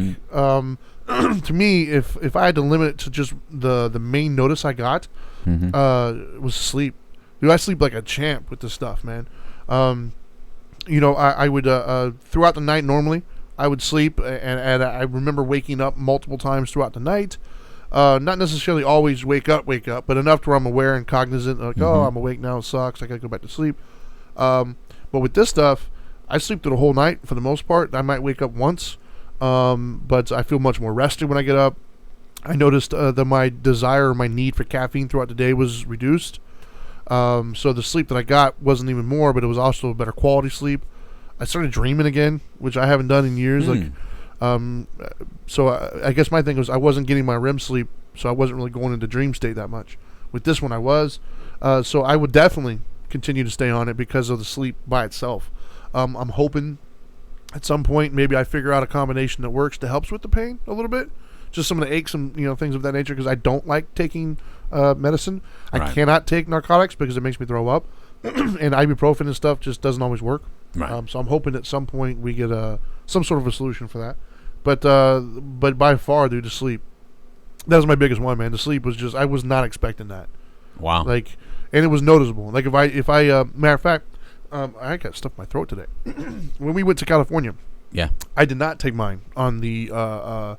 to me, if I had to limit it to just the main notice I got, was sleep. Dude, I sleep like a champ with this stuff, man. I would throughout the night normally I would sleep, and I remember waking up multiple times throughout the night. Not necessarily always wake up, but enough to where I'm aware and cognizant. Like, oh, I'm awake now. It sucks. I gotta go back to sleep. But with this stuff, I sleep through the whole night for the most part. I might wake up once, but I feel much more rested when I get up. I noticed that my desire, my need for caffeine throughout the day was reduced. So the sleep that I got wasn't even more, but it was also a better quality sleep. I started dreaming again, which I haven't done in years. So I guess my thing was I wasn't getting my REM sleep, so I wasn't really going into dream state that much. With this one, I was. So I would definitely continue to stay on it because of the sleep by itself. I'm hoping at some point maybe I figure out a combination that works that helps with the pain a little bit. Just some of the aches and things of that nature, because I don't like taking medicine. Right. I cannot take narcotics because it makes me throw up. And ibuprofen and stuff just doesn't always work. Right. So I'm hoping at some point we get some sort of a solution for that. But by far, dude, the sleep. That was my biggest one, man. The sleep was just, I was not expecting that. Wow. Like, and it was noticeable. Like if I matter of fact, I got stuff in my throat today. When we went to California, Yeah. I did not take mine on the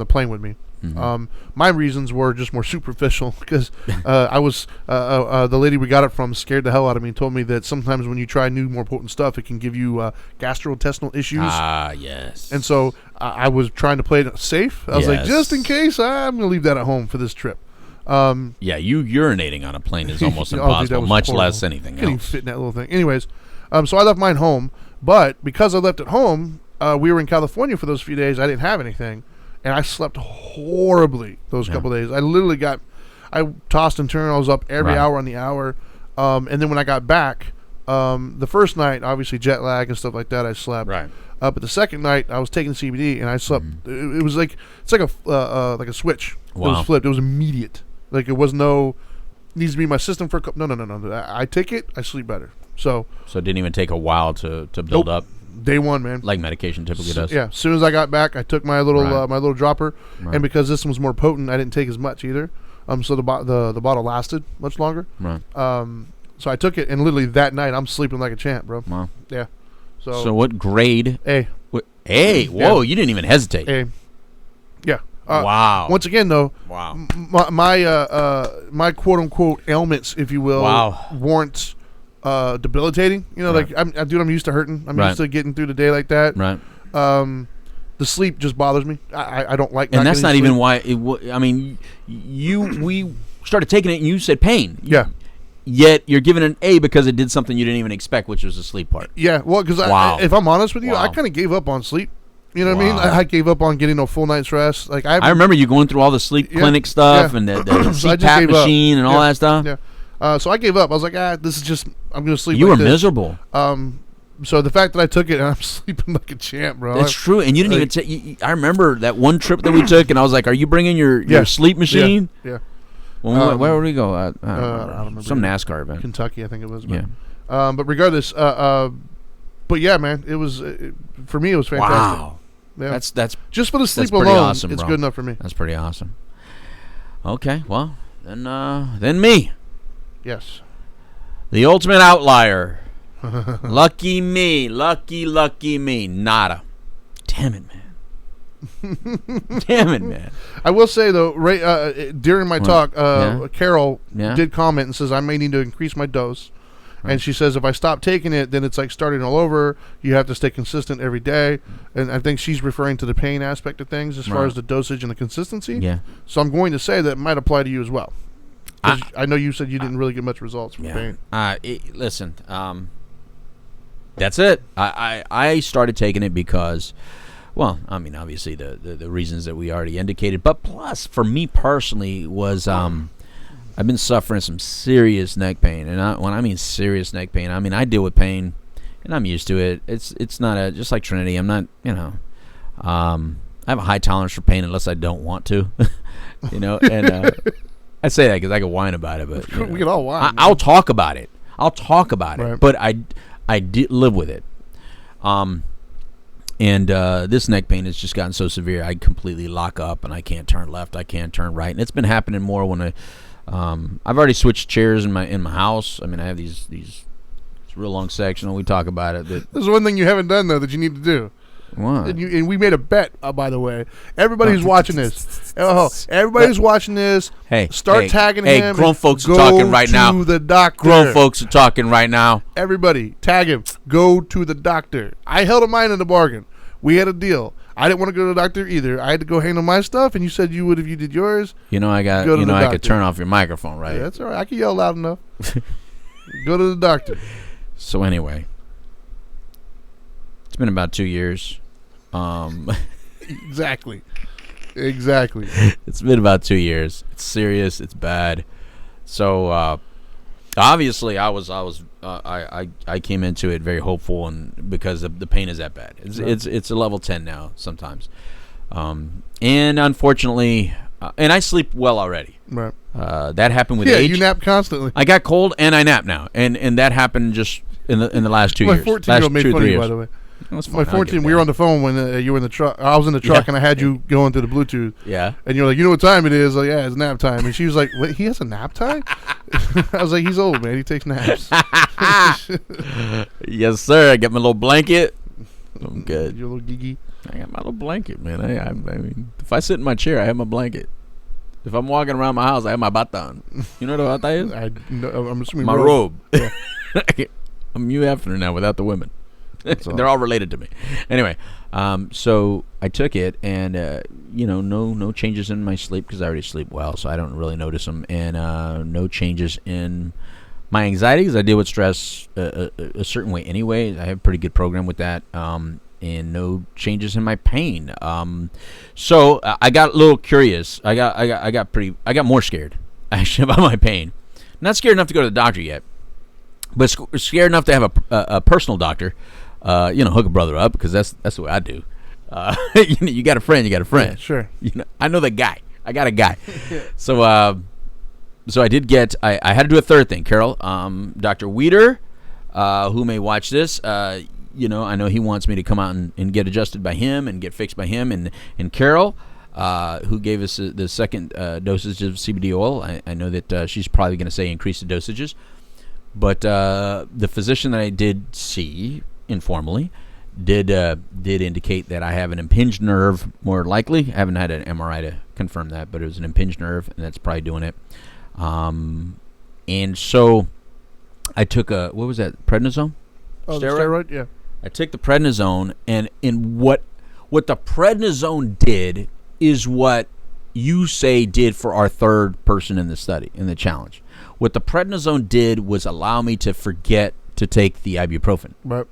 plane with me. Mm-hmm. My reasons were just more superficial because I was the lady we got it from scared the hell out of me and told me that sometimes when you try new, more potent stuff, it can give you gastrointestinal issues. Ah, yes. And so I was trying to play it safe. I was like, just in case, I'm going to leave that at home for this trip. Yeah, you urinating on a plane is almost dude, impossible, much horrible. less anything Couldn't even else. fit in that little thing. Anyways, so I left mine home, but because I left it home, we were in California for those few days. I didn't have anything, and I slept horribly those couple days. I tossed and turned. I was up every hour on the hour, and then when I got back, the first night, obviously jet lag and stuff like that, I slept. Right. But the second night, I was taking CBD, and I slept. It was like it's like a switch. Wow. It was flipped. It was immediate. Like it was no needs to be in my system for a couple. No. I take it, I sleep better. So it didn't even take a while to build up. Day one, man. Like medication typically does. Yeah. As soon as I got back, I took my little my little dropper, Right. and because this one was more potent, I didn't take as much either. So the bottle lasted much longer. Right. So I took it, and literally that night, I'm sleeping like a champ, bro. Wow. Yeah. So what grade? A. A. Whoa! Yeah. You didn't even hesitate. A. Yeah. Wow. Once again, though, Wow. my quote unquote ailments, if you will, warrant debilitating. You know, Right. like I'm used to hurting. I'm Right. used to getting through the day like that. Right. The sleep just bothers me. I don't like. And that's not getting even sleep. why. I mean, we started taking it, and you said pain. Yeah. Yet you're giving an A because it did something you didn't even expect, which was the sleep part. Yeah. Well, because Wow. if I'm honest with you, I Wow. kind of gave up on sleep. You know what I mean? Wow. I gave up on getting a full night's rest. Like I remember you going through all the sleep clinic stuff and the So I just CPAP gave up. machine and all that stuff. Yeah. So I gave up. I was like, this is just. I'm gonna sleep. You like were this. miserable. So the fact that I took it and I'm sleeping like a champ, bro. That's true. And you didn't even take. I remember that one trip that we took, and I was like, "Are you bringing your sleep machine?" Yeah. When we went, where would we go? I don't remember. Some NASCAR event. Kentucky, I think it was. Yeah. But regardless, but yeah, man, it was for me. It was fantastic. Wow. Yeah. That's just for the sleep pretty alone. awesome, It's bro. good enough for me. That's pretty awesome. Okay, well then me, Yes. the ultimate outlier. Lucky me, lucky me. Nada. Damn it, man. Damn it, man. I will say though, right during my talk, Carol did comment and says I may need to increase my dose. And she says if I stop taking it, then it's like starting all over. You have to stay consistent every day. And I think she's referring to the pain aspect of things as far as the dosage and the consistency. Yeah. So I'm going to say that it might apply to you as well. I know you said you didn't really get much results from pain. Listen, that's it. I started taking it because, well, I mean, obviously the reasons that we already indicated, but plus for me personally was I've been suffering some serious neck pain, and when I mean serious neck pain, I mean I deal with pain, and I'm used to it. It's not just like Trinity. I'm not, I have a high tolerance for pain unless I don't want to, and I say that because I can whine about it, but we can all whine. I'll talk about it. Right. But I did live with it. And this neck pain has just gotten so severe, I completely lock up, and I can't turn left, I can't turn right, and it's been happening more when I've already switched chairs in my house. I mean, I have these it's a real long sectional. We talk about it. There's one thing you haven't done though that you need to do. What? And we made a bet, by the way. Everybody who's watching this. Everybody who's watching this. Start tagging him. Hey, grown folks are talking right now. Go to the doctor. Grown folks are talking right now. Everybody, tag him. Go to the doctor. I held a mine in the bargain. We had a deal. I didn't want to go to the doctor either. I had to go handle my stuff, and you said you would if you did yours. I could turn off your microphone, right? Yeah, that's all right. I can yell loud enough. Go to the doctor. So anyway, it's been about 2 years. Exactly. It's been about 2 years. It's serious. It's bad. So obviously, I came into it very hopeful, and because the pain is that bad. It's a level 10 now sometimes, and unfortunately, and I sleep well already. Right. That happened with age. You nap constantly. I got cold and I nap now, and that happened just in the last 2 years. My 14-year-old made fun of you, by the way. My 14, we were on the phone when you were in the truck. I was in the truck, and I had you going through the Bluetooth. Yeah. And you're like, you know what time it is? Like, yeah, it's nap time. And she was like, wait, he has a nap time? I was like, he's old, man. He takes naps. Yes, sir. I got my little blanket. I'm good. Your little gigi. I got my little blanket, man. I mean, if I sit in my chair, I have my blanket. If I'm walking around my house, I have my bata. You know what a bata is? I'm assuming my robe. Yeah. I'm you after now without the women. They're all related to me. Anyway, so I took it, and no changes in my sleep because I already sleep well, so I don't really notice them, and no changes in my anxiety because I deal with stress a certain way anyway. I have a pretty good program with that, and no changes in my pain. So I got a little curious. I got more scared actually about my pain. Not scared enough to go to the doctor yet, but scared enough to have a personal doctor. Hook a brother up because that's the way I do. You got a friend, you got a friend. Yeah, sure. I know the guy. I got a guy. Yeah. So So I did get. I had to do a third thing, Carol. Dr. Weeder, who may watch this, I know he wants me to come out and get adjusted by him and get fixed by him, and Carol, who gave us the second dosage of CBD oil. I know that she's probably going to say increase the dosages, but the physician that I did see informally did indicate that I have an impinged nerve, more likely. I haven't had an MRI to confirm that, but it was an impinged nerve, and that's probably doing it. And so I took what was that, prednisone? Oh, the steroid, yeah. I took the prednisone, and what the prednisone did is what you say did for our third person in the study, in the challenge. What the prednisone did was allow me to forget to take the ibuprofen. Right.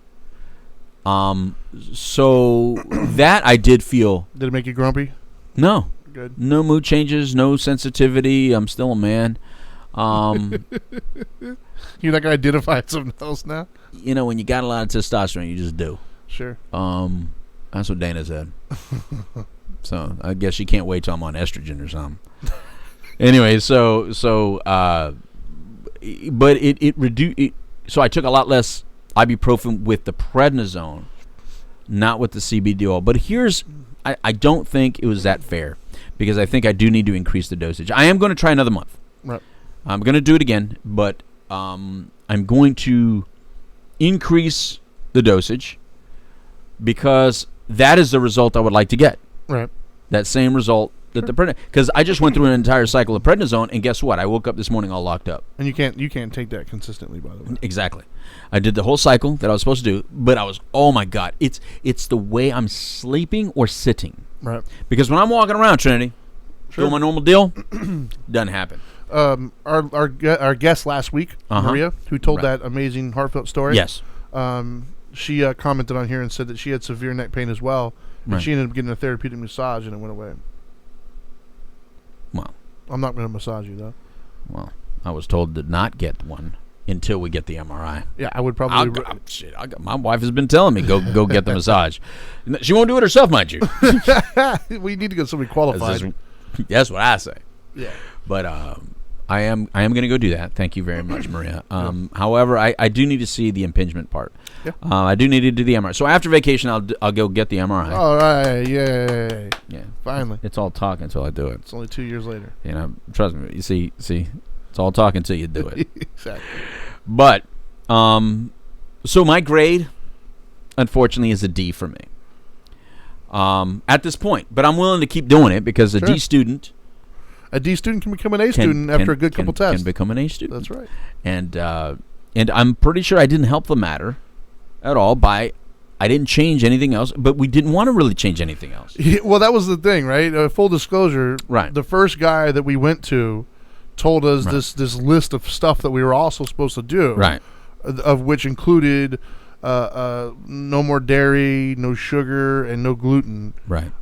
So that I did feel. Did it make you grumpy? No. Good. No mood changes, no sensitivity. I'm still a man. You're not going to identify something else now? When you got a lot of testosterone, you just do. Sure. That's what Dana said. So I guess she can't wait till I'm on estrogen or something. Anyway, but it reduced. So I took a lot less ibuprofen with the prednisone, not with the CBD oil. But I don't think it was that fair, because I think I do need to increase the dosage. I am going to try another month. Right. I'm going to do it again, but I'm going to increase the dosage because that is the result I would like to get. Right. That same result that the prednisone, because I just went through an entire cycle of prednisone, and guess what? I woke up this morning all locked up. And you can't take that consistently, by the way. Exactly. I did the whole cycle that I was supposed to do, but oh my God, it's the way I'm sleeping or sitting. Right. Because when I'm walking around, Trinity, doing my normal deal, doesn't happen. Our guest last week, Maria, who told Right. that amazing heartfelt story. Yes. She commented on here and said that she had severe neck pain as well, and Right. she ended up getting a therapeutic massage, and it went away. Well, I'm not going to massage you, though. Well, I was told to not get one until we get the MRI. Yeah, I would probably... My wife has been telling me, go get the massage. She won't do it herself, mind you. We need to get somebody qualified. That's what I say. Yeah. But I am going to go do that. Thank you very much, Maria. However, I do need to see the impingement part. Yeah. I do need to do the MRI. So after vacation, I'll go get the MRI. All right. Yay. Yeah. Finally. It's all talk until I do it. It's only 2 years later. Trust me. You see, it's all talk until you do it. Exactly. But so my grade, unfortunately, is a D for me. At this point, but I'm willing to keep doing it because a D student can become an A student after a good couple tests. Can become an A student. That's right. And I'm pretty sure I didn't help the matter at all by I didn't change anything else, but we didn't want to really change anything else. Well, that was the thing, right? Full disclosure, right? The first guy that we went to told us this list of stuff that we were also supposed to do, right? Of which included no more dairy, no sugar, and no gluten. Right.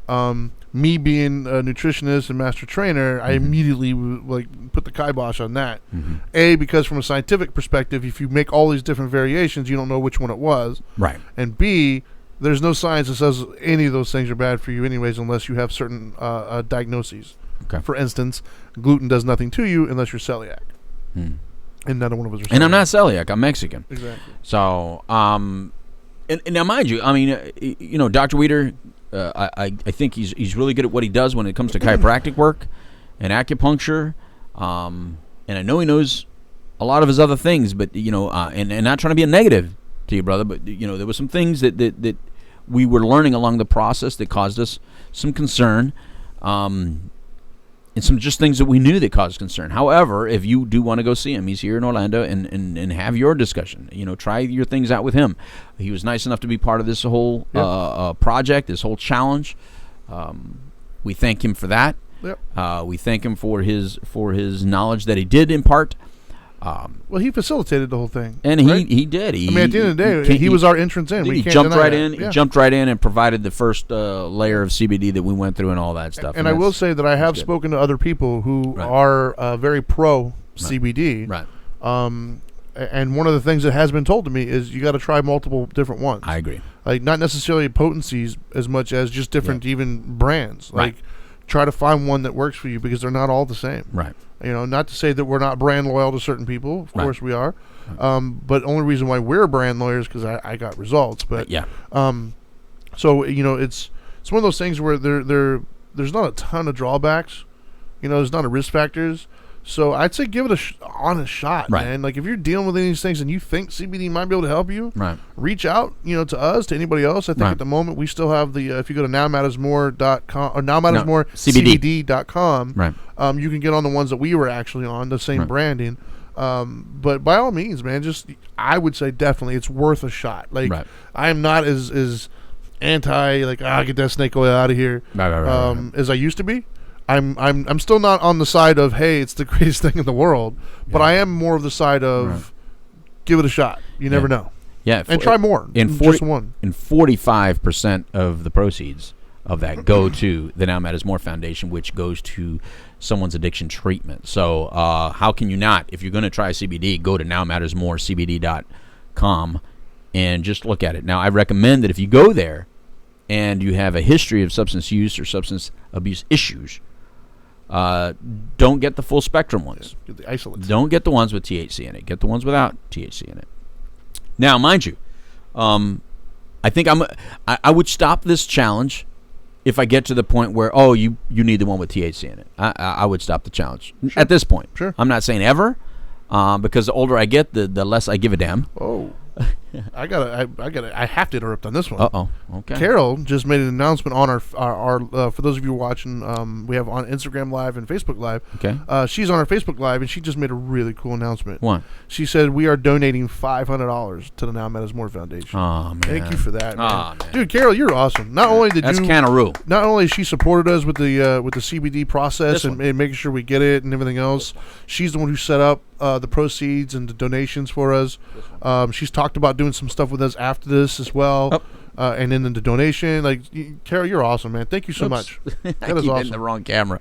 Me being a nutritionist and master trainer, I immediately put the kibosh on that. A, because from a scientific perspective, if you make all these different variations, you don't know which one it was. Right. And B, there's no science that says any of those things are bad for you anyways unless you have certain diagnoses. Okay. For instance, gluten does nothing to you unless you're celiac. And none one of us are celiac. And I'm not celiac. I'm Mexican. Exactly. So, and now mind you, I mean, Dr. Weeder, I think he's really good at what he does when it comes to chiropractic work and acupuncture. And I know he knows a lot of his other things, but, and not trying to be a negative to you, brother, but, there were some things that we were learning along the process that caused us some concern. And some just things that we knew that caused concern. However, if you do want to go see him, he's here in Orlando, and have your discussion. Try your things out with him. He was nice enough to be part of this whole project, this whole challenge. We thank him for that. Yep. We thank him for his knowledge that he did impart. Well, he facilitated the whole thing, and right? he did. At the end of the day, he was our entrance in. He jumped right in. He jumped right in and provided the first layer of CBD that we went through and all that stuff. And I will say that I have spoken to other people who are very pro CBD. Right. And one of the things that has been told to me is you got to try multiple different ones. I agree. Like not necessarily potencies as much as just different even brands. Like try to find one that works for you because they're not all the same. Right. You know, not to say that we're not brand loyal to certain people. Of Right. course we are. But only reason why we're brand lawyers because I got results. But Yeah. so you know, it's one of those things where there's not a ton of drawbacks. You know, there's not a risk factors. So I'd say give it a honest shot, Right. man. Like if you're dealing with any of these things and you think CBD might be able to help you, Right. reach out, you know, to us, to anybody else. I think Right. at the moment we still have the if you go to nowmattersmore.com or CBD. nowmattersmorecbd.com, Right. you can get on the ones that we were actually on, the same Right. branding. But by all means, man, I would say definitely it's worth a shot. Like Right. I am not as anti like get that snake oil out of here Right. as I used to be. I'm still not on the side of hey it's the greatest thing in the world, but I am more of the side of give it a shot. You never know. Yeah. And try more. Just one. And 45% of the proceeds of that go to the Now Matters More Foundation, which goes to someone's addiction treatment. So how can you not? If you're going to try CBD, go to nowmattersmorecbd.com and just look at it. Now, I recommend that if you go there and you have a history of substance use or substance abuse issues, don't get the full spectrum ones. Get the isolates. Don't get the ones with THC in it. Get the ones without THC in it. Now, mind you, I think I would stop this challenge if I get to the point where you need the one with THC in it. I would stop the challenge at this point. Sure. I'm not saying ever, because the older I get, the less I give a damn. Oh, I have to interrupt on this one. Okay. Carol just made an announcement on our for those of you watching, we have on Instagram Live and Facebook Live. Okay. She's on our Facebook Live and she just made a really cool announcement. What? She said we are donating $500 to the Now Matters More Foundation. Oh man. Thank you for that, man. Man. Dude, Carol, you're awesome. Not only did That's you Canaroo. Not only she supported us with the CBD process This and one. making sure we get it and everything else, she's the one who set up the proceeds and the donations for us. She's talked about doing some stuff with us after this as well, and then the donation. Like, Carol, you're awesome, man. Thank you so much. I That is keep awesome. hitting the wrong camera.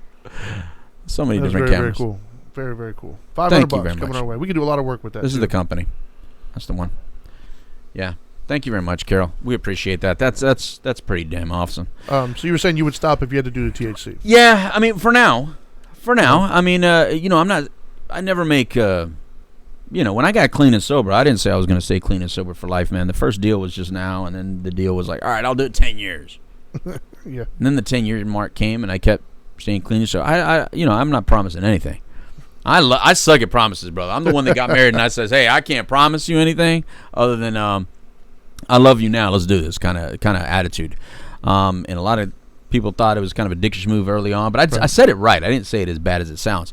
So many That's different very, cameras. very cool. Very, very cool. Thank $500 you very coming much. our way. We could do a lot of work with that. This is too. the company. That's the one. Yeah. Thank you very much, Carol. We appreciate that. That's pretty damn awesome. So you were saying you would stop if you had to do the THC. Yeah, I mean, for now, I mean, I never make, when I got clean and sober, I didn't say I was going to stay clean and sober for life, man. The first deal was just now, and then the deal was like, all right, I'll do it 10 years. Yeah. And then the 10-year mark came, and I kept staying clean. So I'm not promising anything. I suck at promises, brother. I'm the one that got married, and I says, hey, I can't promise you anything other than I love you now. Let's do this kind of attitude. And a lot of people thought it was kind of a dickish move early on, but I said it right. I didn't say it as bad as it sounds,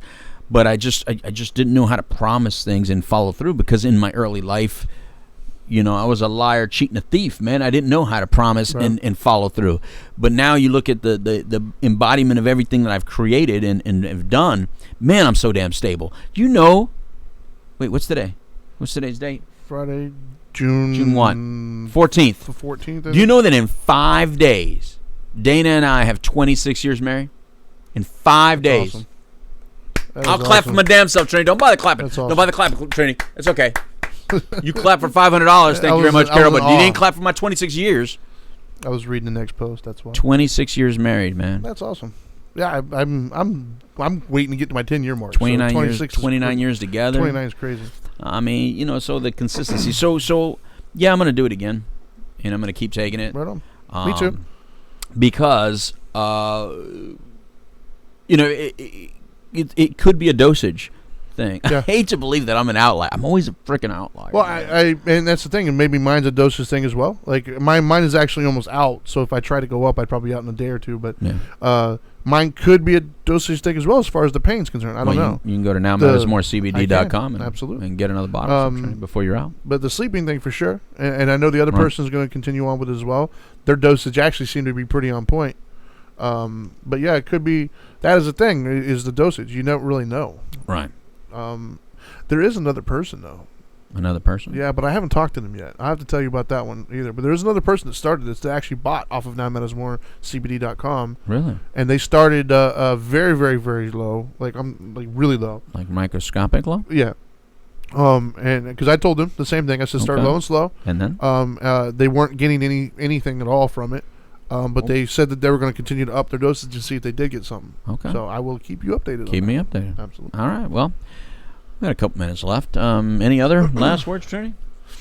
but I just didn't know how to promise things and follow through because in my early life, I was a liar, cheat, and a thief, man. I didn't know how to promise and follow through. But now you look at the embodiment of everything that I've created and have done. Man, I'm so damn stable. Wait, what's today? What's today's date? Friday, June what? 14th. The 14th. Do you know that in 5 days, Dana and I have 26 years married? In 5 days. Awesome. I'll clap for my damn self, Trini. Don't bother clapping. That's awesome. Don't bother clapping, Trini. It's okay. You clap for $500. Thank you very much, Carol. But you didn't clap for my 26 years. I was reading the next post. That's why. 26 years married, man. That's awesome. Yeah, I'm waiting to get to my 10-year mark. 29 so years. 29 years together. 29 is crazy. I mean, so the consistency. So yeah, I'm gonna do it again, and I'm gonna keep taking it. Right on. Me too. Because it could be a dosage thing. Yeah. I hate to believe that I'm an outlier. I'm always a freaking outlier. Well, and that's the thing, and maybe mine's a dosage thing as well. Like mine is actually almost out. So if I try to go up, I'd probably be out in a day or two. But mine could be a dosage thing as well, as far as the pain's concerned. I don't know. You can go to nowmattersmorecbd.com absolutely and get another bottle before you're out. But the sleeping thing for sure, and I know the other person is going to continue on with it as well. Their dosage actually seemed to be pretty on point. But yeah, it could be that is the thing is the dosage. You don't really know. Right. There is another person though. Another person? Yeah, but I haven't talked to them yet. I have to tell you about that one either. But there is another person that started this that actually bought off of nowmattersmorecbd.com. Really? And they started very, very, very low. Like really low. Like microscopic low? Yeah. And because I told them the same thing. I said start low and slow. And then? They weren't getting anything at all from it. But they said that they were going to continue to up their dosage to see if they did get something. Okay. So I will keep you updated. Keep me updated. Absolutely. All right. Well, we got a couple minutes left. Any other last words, Trini,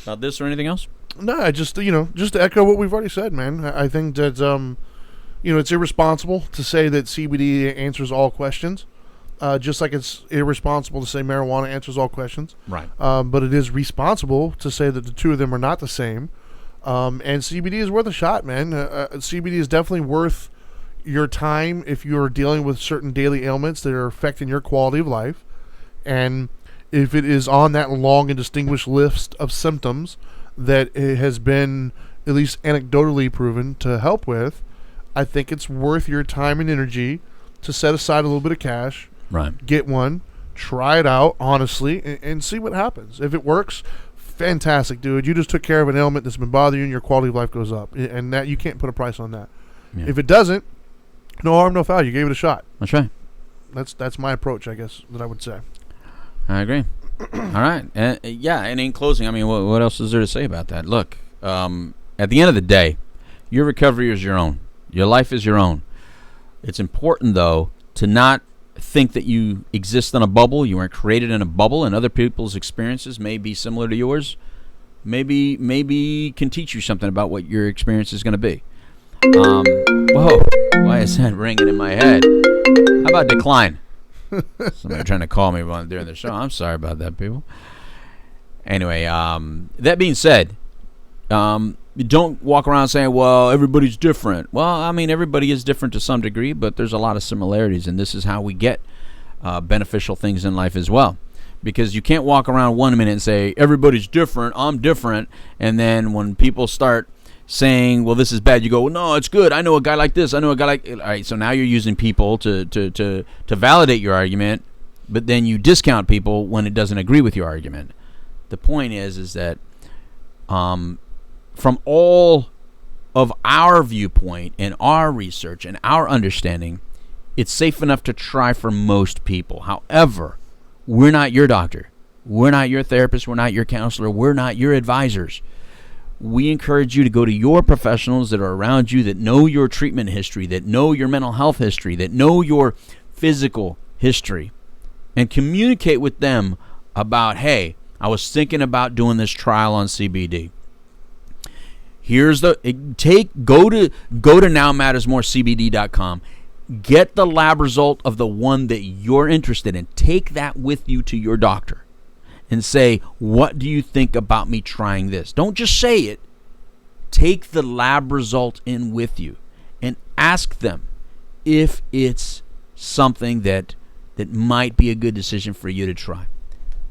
about this or anything else? No, just to echo what we've already said, man. I think that it's irresponsible to say that CBD answers all questions. Just like it's irresponsible to say marijuana answers all questions. Right. But it is responsible to say that the two of them are not the same. And CBD is worth a shot, man. CBD is definitely worth your time if you're dealing with certain daily ailments that are affecting your quality of life. And if it is on that long and distinguished list of symptoms that it has been at least anecdotally proven to help with, I think it's worth your time and energy to set aside a little bit of cash, right? Get one, try it out honestly, and see what happens. If it works, fantastic, dude. You just took care of an ailment that's been bothering you, and your quality of life goes up. And that you can't put a price on that. Yeah. If it doesn't, no harm, no foul. You gave it a shot. That's right. That's my approach, I guess, that I would say. I agree. All right. And in closing, I mean, what else is there to say about that? Look, at the end of the day, your recovery is your own. Your life is your own. It's important, though, to not think that you exist in a bubble. You weren't created in a bubble, and other people's experiences may be similar to yours. Maybe can teach you something about what your experience is going to be. Whoa, why is that ringing in my head? How about decline? Somebody trying to call me during the show. I'm sorry about that, people. Anyway, that being said, don't walk around saying, well, everybody's different. Well, I mean, everybody is different to some degree, but there's a lot of similarities, and this is how we get beneficial things in life as well. Because you can't walk around 1 minute and say, everybody's different, I'm different, and then when people start saying, well, this is bad, you go, well, no, it's good. I know a guy like this. I know a guy like... All right, so now you're using people to validate your argument, but then you discount people when it doesn't agree with your argument. The point is that from all of our viewpoint and our research and our understanding, it's safe enough to try for most people. However, we're not your doctor. We're not your therapist. We're not your counselor. We're not your advisors. We encourage you to go to your professionals that are around you, that know your treatment history, that know your mental health history, that know your physical history, and communicate with them about, hey, I was thinking about doing this trial on CBD. Here's go to nowmattersmorecbd.com. Get the lab result of the one that you're interested in. Take that with you to your doctor and say, what do you think about me trying this? Don't just say it. Take the lab result in with you and ask them if it's something that might be a good decision for you to try.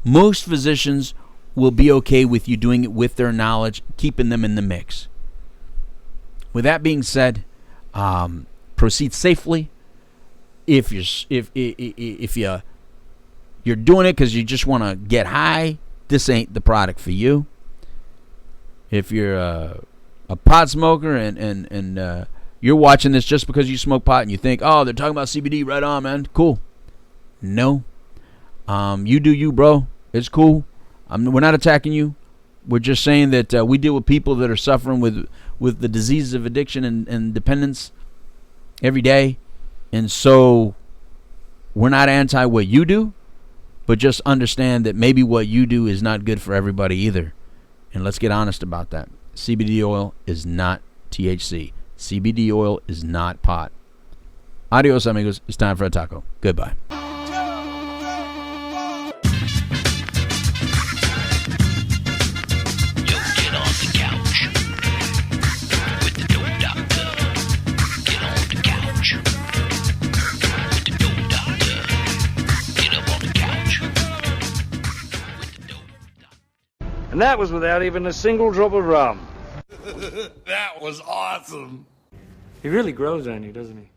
Most physicians will be okay with you doing it with their knowledge, keeping them in the mix. With that being said, proceed safely. If you're doing it because you just want to get high, this ain't the product for you. If you're a pot smoker and you're watching this just because you smoke pot and you think, oh, they're talking about CBD, right on, man, cool. No. You do you, bro. It's cool. We're not attacking you. We're just saying that we deal with people that are suffering with the diseases of addiction and dependence every day. And so we're not anti what you do, but just understand that maybe what you do is not good for everybody either. And let's get honest about that. CBD oil is not THC. CBD oil is not pot. Adios, amigos. It's time for a taco. Goodbye. And that was without even a single drop of rum. That was awesome. He really grows on you, doesn't he?